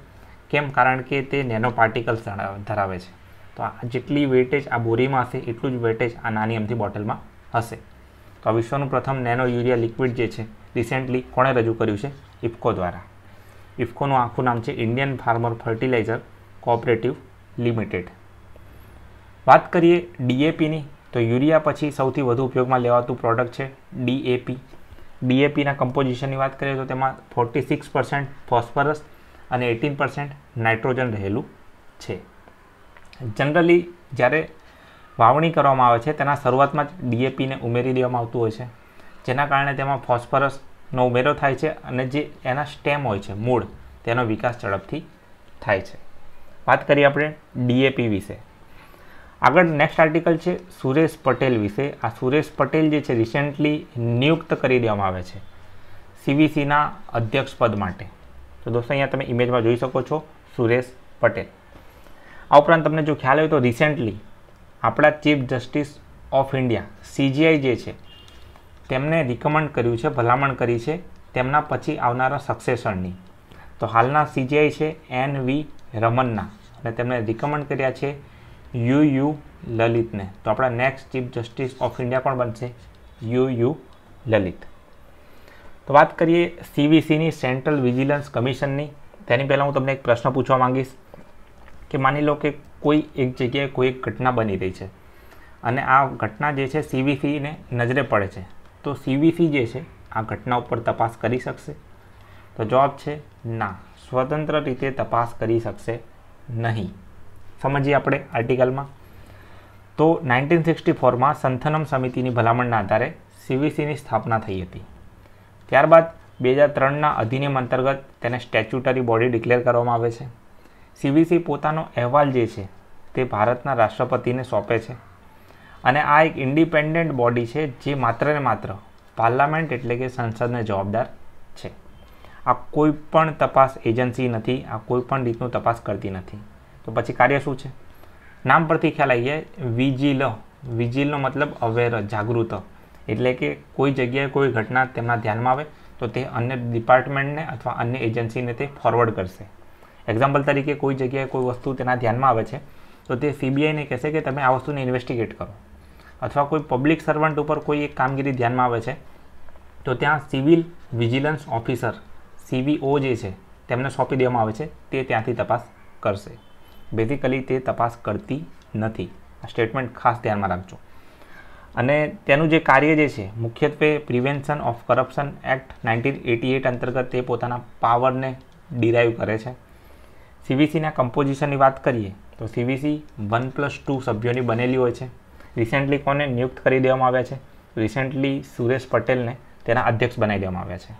Speaker 2: કેમ? કારણ કે તે નેનો પાર્ટિકલ્સ ધરાવે છે. તો આ જેટલી વેટેજ આ બોરીમાં હશે એટલું જ વેટેજ આ નાની અમથી બોટલમાં હશે. તો આ વિશ્વનું પ્રથમ નેનો યુરિયા લિક્વિડ જે છે રિસેન્ટલી કોણે રજૂ કર્યું છે? ઇફકો દ્વારા. ઇફકોનું આખું નામ છે Indian farmer fertiliser cooperative limited. વાત કરીએ ડીએપીની, તો યુરિયા પછી સૌથી વધુ ઉપયોગમાં લેવાતું પ્રોડક્ટ છે ડીએપી. ડીએપીના કમ્પોઝિશનની વાત કરીએ તો તેમાં 46% ફોસ્ફરસ અને 18% નાઇટ્રોજન રહેલું છે. જનરલી જ્યારે વાવણી કરવામાં આવે છે તેના શરૂઆતમાં જ ડીએપીને ઉમેરી દેવામાં આવતું હોય છે, જેના કારણે તેમાં ફોસ્ફરસનો ઉમેરો થાય છે અને જે એના સ્ટેમ હોય છે, મૂળ, તેનો વિકાસ ઝડપથી થાય છે. વાત કરીએ આપણે ડીએપી વિશે. આગળ નેક્સ્ટ આર્ટિકલ છે સુરેશ પટેલ વિશે. આ સુરેશ પટેલ જે છે રિસેન્ટલી નિયુક્ત કરી દેવામાં આવે છે સીવીસીના અધ્યક્ષ પદ માટે. તો દોસ્તો અહીંયા તમે ઇમેજમાં જોઈ શકો છો સુરેશ પટેલ. આ ઉપરાંત તમને જો ખ્યાલ હોય તો રિસેન્ટલી આપણા chief justice of India CJI જે છે તેમને રિકમેન્ડ કર્યું છે, ભલામણ કરી છે તેમના પછી આવનારા સક્સેસરની. તો હાલના CJI છે NV રમન્ના અને તેમણે રિકમેન્ડ કર્યા છે UU લલિતને. તો આપણા next chief justice of India કોણ બનશે? UU લલિત. તો વાત કરીએ CVCની સેન્ટ્રલ વિજિલન્સ કમિશનની. તેની પહેલાં હું તમને એક પ્રશ્ન પૂછવા માંગીશ કે માની લો કે કોઈ એક જગ્યાએ કોઈ એક ઘટના બની રહી છે અને આ ઘટના જે છે CVCને નજરે પડે છે, તો CVC જે છે આ ઘટના ઉપર તપાસ કરી શકશે? તો જવાબ છે ના, સ્વતંત્ર રીતે તપાસ કરી શકશે નહીં. સમજીએ આપણે આર્ટિકલમાં. તો 1964માં સંથનમ સમિતિની ભલામણના આધારે CVCની સ્થાપના થઈ હતી. ત્યારબાદ 2003ના અધિનિયમ અંતર્ગત તેને સ્ટેચ્યુટરી બોડી ડિક્લેર કરવામાં આવે છે. CVC પોતાનો અહેવાલ જે છે તે ભારતના રાષ્ટ્રપતિને સોંપે છે અને આ એક ઇન્ડિપેન્ડન્ટ બોડી છે જે માત્ર ને માત્ર પાર્લામેન્ટ એટલે કે સંસદને જવાબદાર છે. આ કોઈ પણ તપાસ એજન્સી નથી, આ કોઈ પણ રીતનું તપાસ કરતી નથી. તો પછી કાર્ય શું છે? નામ પરથી ખ્યાલ આવી જાય, વિજિલ. વિજિલનો મતલબ અવેર, જાગૃત. એટલે કે કોઈ જગ્યાએ કોઈ ઘટના તેમના ધ્યાનમાં આવે તો તે અન્ય ડિપાર્ટમેન્ટને અથવા અન્ય એજન્સીને તે ફોરવર્ડ કરશે. એક્ઝામ્પલ તરીકે કોઈ જગ્યાએ કોઈ વસ્તુ તેના ધ્યાનમાં આવે છે તો તે CBIને કહેશે કે તમે આ વસ્તુને ઇન્વેસ્ટિગેટ કરો. અથવા કોઈ પબ્લિક સર્વન્ટ ઉપર કોઈ એક કામગીરી ધ્યાનમાં આવે છે તો ત્યાં સિવિલ વિજિલન્સ ઓફિસર CVO જે છે તેમને સોંપી દેવામાં આવે છે, તે ત્યાંથી તપાસ કરશે. બેઝિકલી તે તપાસ કરતી નથી. આ સ્ટેટમેન્ટ ખાસ ધ્યાનમાં રાખજો. અને તેનું જે કાર્ય જે છે મુખ્યત્વે પ્રિવેન્શન ઓફ કરપ્શન એક્ટ 1988 અંતર્ગત તે પોતાના પાવરને ડિરાઈવ કરે છે. CVCના કમ્પોઝિશનની વાત કરીએ તો CVC 1+2 સભ્યોની બનેલી હોય છે. રિસેન્ટલી કોને નિયુક્ત કરી દેવામાં આવ્યા છે? રિસેન્ટલી સુરેશ પટેલને તેના અધ્યક્ષ બનાવી દેવામાં આવ્યા છે.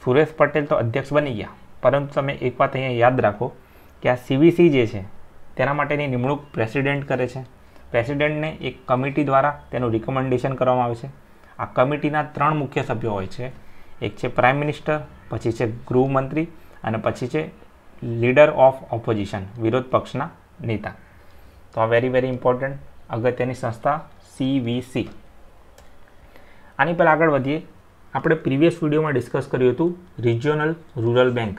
Speaker 2: સુરેશ પટેલ તો અધ્યક્ષ બની ગયા, પરંતુ તમે એક વાત અહીંયા યાદ રાખો કે આ CVC જે છે તેના માટેની નિમણૂક પ્રેસિડેન્ટ કરે છે. પ્રેસિડેન્ટને એક કમિટી દ્વારા તેનું રિકમેન્ડેશન કરવામાં આવે છે. આ કમિટીના 3 મુખ્ય સભ્યો હોય છે. એક છે પ્રાઇમ મિનિસ્ટર, પછી છે ગૃહમંત્રી અને પછી છે લીડર ઓફ ઓપોઝિશન, વિરોધ પક્ષના નેતા. તો આ વેરી ઇમ્પોર્ટન્ટ અગત્યની સંસ્થા CVC. આની પર આગળ વધીએ. આપણે પ્રીવિયસ વિડીયોમાં ડિસ્કસ કર્યું હતું રિજિયોનલ રૂરલ બેંક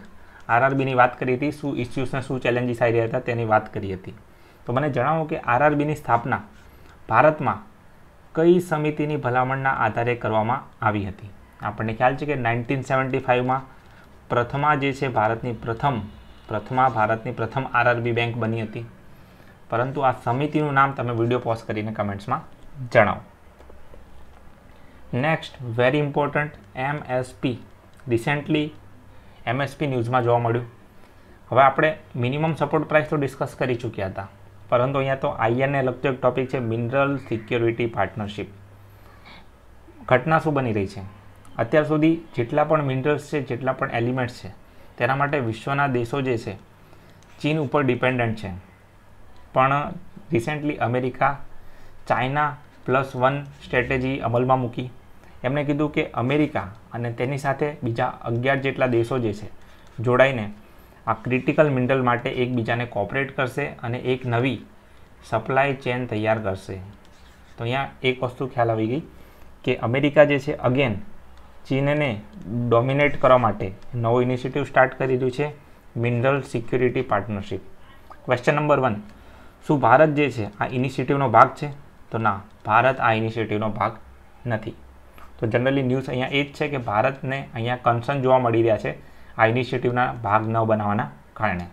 Speaker 2: RRBની વાત કરી હતી, શું ઇસ્યુઝને શું ચેલેન્જીસ આવી રહ્યા હતા તેની વાત કરી હતી. તો મને જણાવો કે RRBની સ્થાપના ભારતમાં કઈ સમિતિની ભલામણના આધારે કરવામાં આવી હતી? આપણને ખ્યાલ છે કે 1975માં પ્રથમા જે છે ભારતની પ્રથમ RRB બેંક બની હતી. પરંતુ આ સમિતિનું નામ તમે વિડીયો પોઝ કરીને કમેન્ટ્સમાં જણાવો. Next very important MSP. Recently MSP ન્યૂઝમાં જોવા મળ્યું. હવે આપણે મિનિમમ સપોર્ટ પ્રાઇસ તો ડિસ્કસ કરી ચૂક્યા હતા, પરંતુ અહીંયા તો IRને લગતો એક ટોપિક છે મિનરલ સિક્યોરિટી પાર્ટનરશિપ. ઘટના શું બની રહી છે? અત્યાર સુધી જેટલા પણ મિનરલ્સ છે, જેટલા પણ એલિમેન્ટ્સ છે, તેના માટે વિશ્વના દેશો જે છે ચીન ઉપર ડિપેન્ડન્ટ છે. પણ રિસેન્ટલી અમેરિકા ચાઇના +1 સ્ટ્રેટેજી અમલમાં મૂકી. એમણે કીધું કે અમેરિકા અને તેની સાથે બીજા 11 જેટલા દેશો જે છે જોડાઈને આ ક્રિટિકલ મિનરલ માટે એકબીજાને કોઓપરેટ કરશે અને એક નવી સપ્લાય ચેન તૈયાર કરશે. તો અહીંયા એક વસ્તુ ખ્યાલ આવી ગઈ કે અમેરિકા જે છે અગેન ચીનને ડોમિનેટ કરવા માટે નવો ઇનિશિયેટિવ સ્ટાર્ટ કરી રહ્યું છે, mineral security partnership. Question number 1, શું ભારત જે છે આ ઇનિશિયેટિવનો ભાગ છે? તો ના, ભારત આ ઇનિશિયેટિવનો ભાગ નથી. તો જનરલી ન્યૂઝ અહીંયા એ જ છે કે ભારતને અહીંયા કન્સર્ન જોવા મળી રહ્યા છે આ ઇનિશિયેટિવના ભાગ ન બનાવવાના કારણે.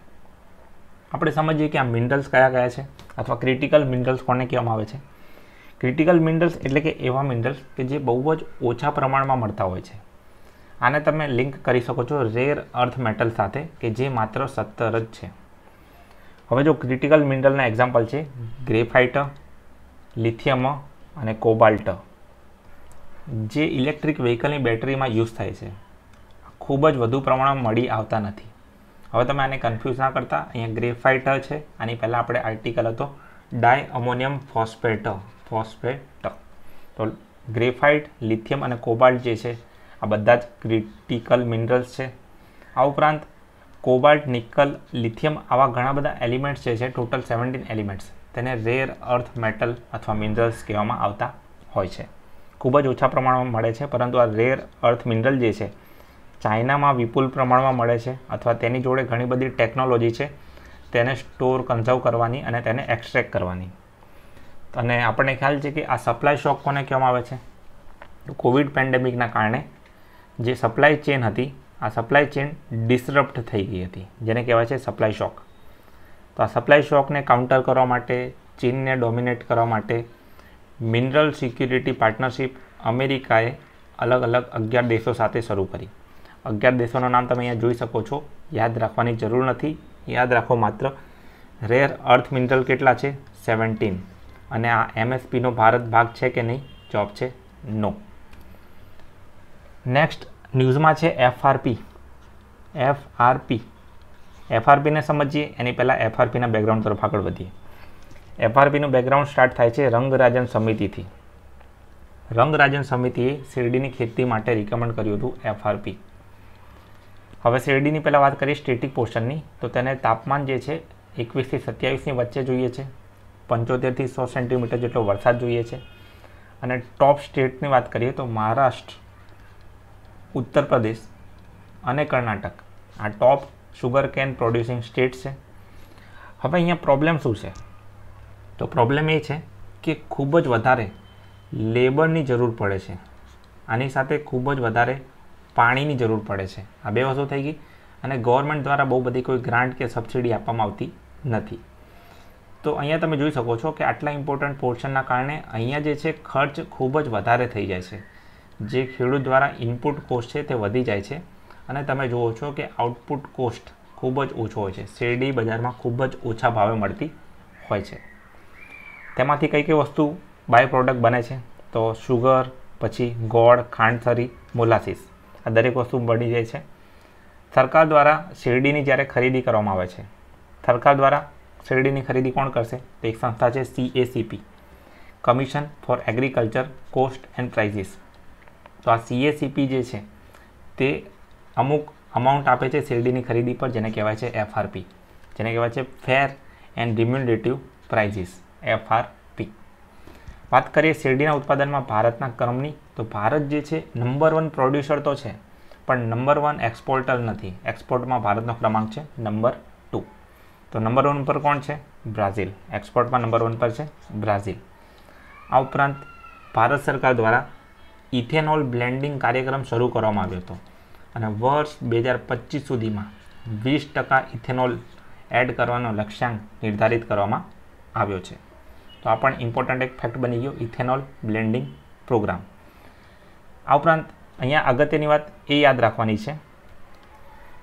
Speaker 2: આપણે સમજીએ કે આ મિનરલ્સ કયા કયા છે અથવા ક્રિટિકલ મિનરલ્સ કોને કહેવામાં આવે છે. ક્રિટિકલ મિનરલ્સ એટલે કે એવા મિનરલ્સ કે જે બહુ જ ઓછા પ્રમાણમાં મળતા હોય છે. આને તમે લિંક કરી શકો છો રેર અર્થ મેટલ સાથે કે જે માત્ર 17 જ છે. હવે જો ક્રિટિકલ મિનરલના એક્ઝામ્પલ છે ગ્રેફાઇટ, લિથિયમ અને કોબાલ્ટ, જે ઇલેક્ટ્રિક વ્હીકલની બેટરીમાં યુઝ થાય છે. ખૂબ જ વધુ પ્રમાણમાં મળી આવતા નથી. હવે તમે આને કન્ફ્યુઝ ના કરતા. અહીંયા ગ્રેફાઇટ છે, આની પહેલાં આપણે આર્ટિકલ હતો ડાય અમોનિયમ ફોસ્ફેટ. તો ગ્રેફાઇટ, લિથિયમ અને કોબાલ્ટ જે છે આ બધા જ ક્રિટિકલ મિનરલ્સ છે. આ ઉપરાંત કોબાલ્ટ, નિકલ, લિથિયમ આવા ઘણા બધા એલિમેન્ટ્સ જે છે ટોટલ 17 એલિમેન્ટ્સ તેને રેર અર્થ મેટલ અથવા મિનરલ્સ કહેવામાં આવતા હોય છે. ખૂબ જ ઓછા પ્રમાણમાં મળે છે, પરંતુ આ રેર અર્થ મિનરલ જે છે ચાઇનામાં વિપુલ પ્રમાણમાં મળે છે અથવા તેની જોડે ઘણી બધી ટેકનોલોજી છે તેને સ્ટોર કન્ઝર્વ કરવાની અને તેને એક્સટ્રેક્ટ કરવાની. અને આપણને ખ્યાલ છે કે આ સપ્લાય શોક કોને કહેવામાં આવે છે. તો કોવિડ પેન્ડેમિકના કારણે જે સપ્લાય ચેન હતી આ સપ્લાય ચેન ડિસરપ્ટ થઈ ગઈ હતી, જેને કહેવાય છે સપ્લાય શોક. તો આ સપ્લાય શોકને કાઉન્ટર કરવા માટે, ચીનને ડોમિનેટ કરવા માટે મિનરલ સિક્યુરિટી પાર્ટનરશિપ અમેરિકાએ અલગ અલગ 11 દેશો સાથે શરૂ કરી. 11 દેશોનું નામ તમે અહીંયા જોઈ શકો છો. યાદ રાખવાની જરૂર નથી, યાદ રાખો માત્ર રેર અર્થ મિનરલ કેટલા છે 17. અને આ MSPનો ભારત ભાગ છે કે નહીં? જવાબ છે નો. નેક્સ્ટ ન્યૂઝમાં છે FRPને સમજીએ. એની પહેલાં FRPના બેકગ્રાઉન્ડ તરફ આગળ વધીએ. FRPનું બેકગ્રાઉન્ડ સ્ટાર્ટ થાય છે રંગરાજન સમિતિથી. રંગરાજન સમિતિએ શેરડીની ખેતી માટે રિકમેન્ડ કર્યું હતું FRP. હવે શેરડીની પહેલાં વાત કરીએ સ્ટેટિક પોર્શનની. તો તેને તાપમાન જે છે 21 થી 27ની વચ્ચે જોઈએ છે, 75 થી 100 સેન્ટીમીટર જેટલો વરસાદ જોઈએ છે. અને ટોપ સ્ટેટની વાત કરીએ તો મહારાષ્ટ્ર, ઉત્તર પ્રદેશ અને કર્ણાટક આ ટોપ શુગર કેન પ્રોડ્યુસિંગ સ્ટેટ છે. હવે અહીંયા પ્રોબ્લેમ શું છે? તો પ્રોબ્લેમ એ છે કે ખૂબ જ વધારે લેબરની જરૂર પડે છે, આની સાથે ખૂબ જ વધારે પાણીની જરૂર પડે છે. આ બે વસ્તુ થઈ ગઈ. અને ગવર્મેન્ટ દ્વારા બહુ બધી કોઈ ગ્રાન્ટ કે સબસિડી આપવામાં આવતી નથી. તો અહીંયા તમે જોઈ શકો છો કે આટલા ઇમ્પોર્ટન્ટ પોર્શનના કારણે અહીંયા જે છે ખર્ચ ખૂબ જ વધારે થઈ જાય છે. જે ખેડૂત દ્વારા ઇનપુટ કોસ્ટ છે તે વધી જાય છે અને તમે જુઓ છો કે આઉટપુટ કોસ્ટ ખૂબ જ ઓછો હોય છે. શેરડી બજારમાં ખૂબ જ ઓછા ભાવે મળતી હોય છે. તેમાંથી કઈ કઈ વસ્તુ બાય પ્રોડક્ટ બને છે? તો શુગર, પછી ગોળ, ખાંડસરી, મોલાસીસ આ દરેક વસ્તુ બની જાય છે. સરકાર દ્વારા શેરડીની જ્યારે ખરીદી કરવામાં આવે છે, સરકાર દ્વારા શેરડીની ખરીદી કોણ કરશે? તો એક સંસ્થા છે CACP, commission four agriculture cost and prices. તો આ CACP જે છે તે અમુક અમાઉન્ટ આપે છે શેરડીની ખરીદી પર, જેને કહેવાય છે FRP, જેને કહેવાય છે ફેર એન્ડ રિમ્યુનરેટિવ પ્રાઇઝીસ FRP. વાત કરીએ શેરડીના ઉત્પાદનમાં ભારતના ક્રમની. તો ભારત જે છે નંબર 1 પ્રોડ્યુસર તો છે, પણ નંબર 1 એક્સપોર્ટર નથી. એક્સપોર્ટમાં ભારતનો ક્રમાંક છે નંબર 2. તો નંબર 1 પર કોણ છે? બ્રાઝિલ. એક્સપોર્ટમાં નંબર 1 પર છે બ્રાઝિલ. આ ઉપરાંત ભારત સરકાર દ્વારા ઇથેનોલ બ્લેન્ડિંગ કાર્યક્રમ શરૂ કરવામાં આવ્યો હતો અને વર્ષ 2025 સુધીમાં 20% ઇથેનોલ એડ કરવાનો લક્ષ્યાંક નિર્ધારિત કરવામાં આવ્યો છે. તો આ પણ ઇમ્પોર્ટન્ટ એક ફેક્ટ બની ગયો, ઇથેનોલ બ્લેન્ડિંગ પ્રોગ્રામ. આ ઉપરાંત અહીંયા અગત્યની વાત એ યાદ રાખવાની છે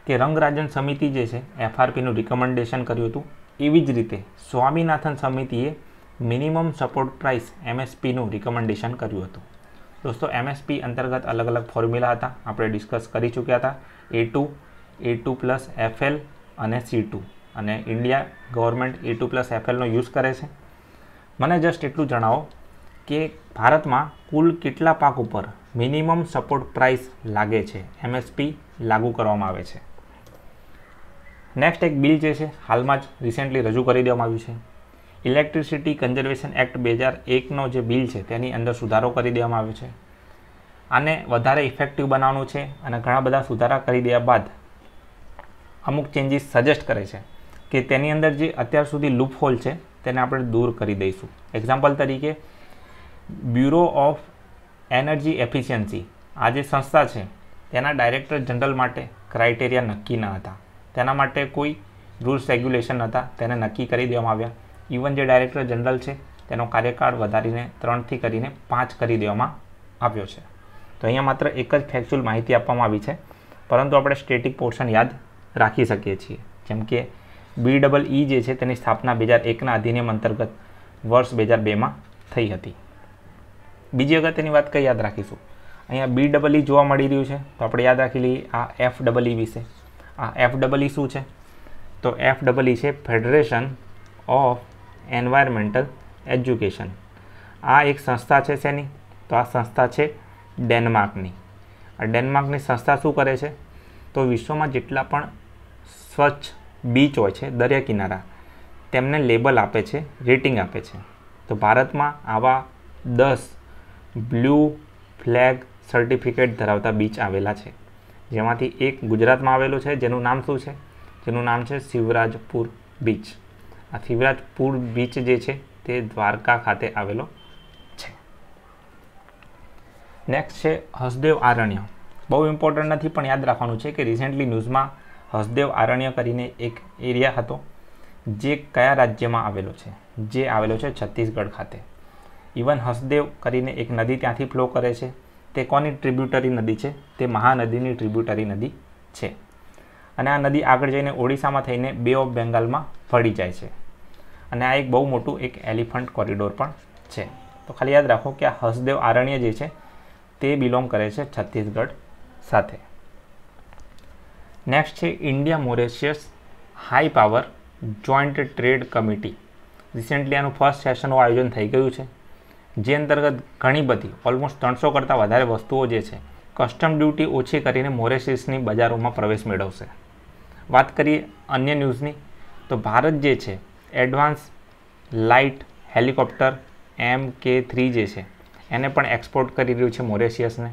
Speaker 2: કે રંગરાજન સમિતિ જે છે FRPનું રિકમેન્ડેશન કર્યું હતું. એવી જ રીતે સ્વામીનાથન સમિતિએ મિનિમમ સપોર્ટ પ્રાઇસ MSPનું રિકમેન્ડેશન કર્યું હતું. દોસ્તો MSP અંતર્ગત અલગ અલગ ફોર્મ્યુલા હતા, આપણે ડિસ્કસ કરી ચૂક્યા હતા. A2 + FL અને C2, અને ઇન્ડિયા ગવર્મેન્ટ A2 + FLનો યુઝ કરે છે. મને જસ્ટ એટલું જણાવો કે ભારતમાં કુલ કેટલા પાક ઉપર મિનિમમ સપોર્ટ પ્રાઇસ લાગે છે, MSP લાગુ કરવામાં આવે છે. નેક્સ્ટ એક બિલ જે છે હાલમાં જ રિસેન્ટલી રજૂ કરી દેવામાં આવ્યું છે. ઇલેક્ટ્રિસિટી કન્ઝર્વેશન એક્ટ 2001નો જે બિલ છે તેની અંદર સુધારો કરી દેવામાં આવ્યો છે. આને વધારે ઇફેક્ટિવ બનાવવાનું છે અને ઘણા બધા સુધારા કરી દેવા બાદ અમુક ચેન્જીસ સજેસ્ટ કરે છે કે તેની અંદર જે અત્યાર સુધી લૂપ હોલ છે તેને આપણે દૂર કરી દઈશું. એક્ઝામ્પલ તરીકે બ્યુરો ઓફ એનર્જી એફિશિયન્સી આ જે સંસ્થા છે તેના ડાયરેક્ટર જનરલ માટે ક્રાઇટેરિયા નક્કી ન હતા, તેના માટે કોઈ રૂલ્સ રેગ્યુલેશન હતા, તેને નક્કી કરી દેવામાં આવ્યા. ઇવન જે ડાયરેક્ટર જનરલ છે તેનો કાર્યકાળ વધારીને 3થી કરીને 5 કરી દેવામાં આવ્યો છે. તો અહીંયા માત્ર એક જ ફેક્ચ્યુઅલ માહિતી આપવામાં આવી છે, પરંતુ આપણે સ્ટેટિક પોર્શન યાદ રાખી શકીએ છીએ. જેમ કે BEE જે છે તેની સ્થાપના 2001ના અધિનિયમ અંતર્ગત વર્ષ 2002માં થઈ હતી. બીજી અગત્યની વાત કઈ યાદ રાખીશું, અહીંયા BEE જોવા મળી રહ્યું છે, તો આપણે યાદ રાખી લઈએ આ FEE વિશે. આ FEE શું છે? તો FEE છે ફેડરેશન ઓફ એન્વાયરમેન્ટલ એજ્યુકેશન. આ એક સંસ્થા છે શેની? તો આ સંસ્થા છે ડેનમાર્કની. આ ડેનમાર્કની સંસ્થા શું કરે છે? તો વિશ્વમાં જેટલા પણ સ્વચ્છ બીચ હોય છે, દરિયા કિનારા, તેમને લેબલ આપે છે, રેટિંગ આપે છે. તો ભારતમાં આવા 10 બ્લુ ફ્લેગ સર્ટિફિકેટ ધરાવતા બીચ આવેલા છે, જેમાંથી એક ગુજરાતમાં આવેલો છે, જેનું નામ શું છે? જેનું નામ છે શિવરાજપુર બીચ. આ શિવરાજપુર બીચ જે છે તે દ્વારકા ખાતે આવેલો છે. નેક્સ્ટ છે હસદેવ આરણ્ય. બહુ ઇમ્પોર્ટન્ટ નથી, પણ યાદ રાખવાનું છે કે રિસેન્ટલી ન્યૂઝમાં હસદેવ આરણ્ય કરીને એક એરિયા હતો, જે કયા રાજ્યમાં આવેલો છે? જે આવેલો છે છત્તીસગઢ ખાતે. ઇવન હસદેવ કરીને એક નદી ત્યાંથી ફ્લો કરે છે. તે કોની ટ્રિબ્યુટરી નદી છે? તે મહાનદીની ટ્રિબ્યુટરી નદી છે. અને આ નદી આગળ જઈને ઓડિશામાં થઈને બે ઓફ બેંગાલમાં ભળી જાય છે. અને આ એક બહુ મોટું એક એલિફન્ટ કોરિડોર પણ છે. તો ખાલી યાદ રાખો કે આ હસદેવ આરણ્ય જે છે તે બિલોંગ કરે છે છત્તીસગઢ સાથે. નેક્સ્ટ છે India Mauritius high power joint trade committee. Recently આનું ફર્સ્ટ સેશનનું આયોજન થઈ ગયું છે, જે અંતર્ગત ઘણી બધી ઓલમોસ્ટ 300 કરતાં વધારે વસ્તુઓ જે છે કસ્ટમ ડ્યુટી ઓછી કરીને મોરેશિયસની બજારોમાં પ્રવેશ મેળવશે. વાત કરીએ અન્ય ન્યૂઝની, તો ભારત જે છે એડવાન્સ લાઇટ હેલિકોપ્ટર MK3 જે છે એને પણ એક્સપોર્ટ કરી રહ્યું છે મોરેશિયસને.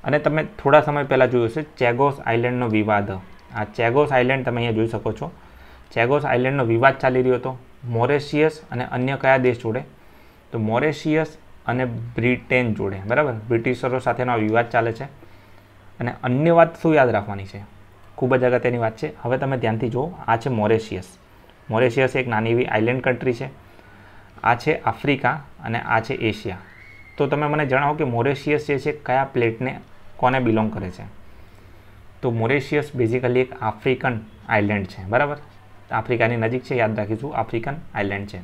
Speaker 2: અને તમે થોડા સમય પહેલાં જોયું છે ચેગોસ આઇલેન્ડનો વિવાદ. આ ચેગોસ આઇલેન્ડ તમે અહીંયા જોઈ શકો છો. ચેગોસ આઇલેન્ડનો વિવાદ ચાલી રહ્યો હતો મોરેશિયસ અને અન્ય કયા દેશ જોડે? તો મોરેશિયસ અને બ્રિટેન જોડે, બરાબર. બ્રિટિશરો સાથેનો આ વિવાદ ચાલે છે. અને અન્ય વાત શું યાદ રાખવાની છે? ખૂબ જ અગત્યની વાત છે. હવે તમે ધ્યાનથી જુઓ, આ છે મોરેશિયસ. મોરેશિયસ એક નાની એવી આઇલેન્ડ કન્ટ્રી છે. આ છે આફ્રિકા અને આ છે એશિયા. તો તમે મને જણાવો કે મોરેશિયસ જે છે કયા પ્લેટને કોને બિલોંગ કરે છે? તો મોરેશિયસ બેઝિકલી એક આફ્રિકન આઇલેન્ડ છે, બરાબર. આફ્રિકાની નજીક છે, યાદ રાખીશું આફ્રિકન આઇલેન્ડ છે.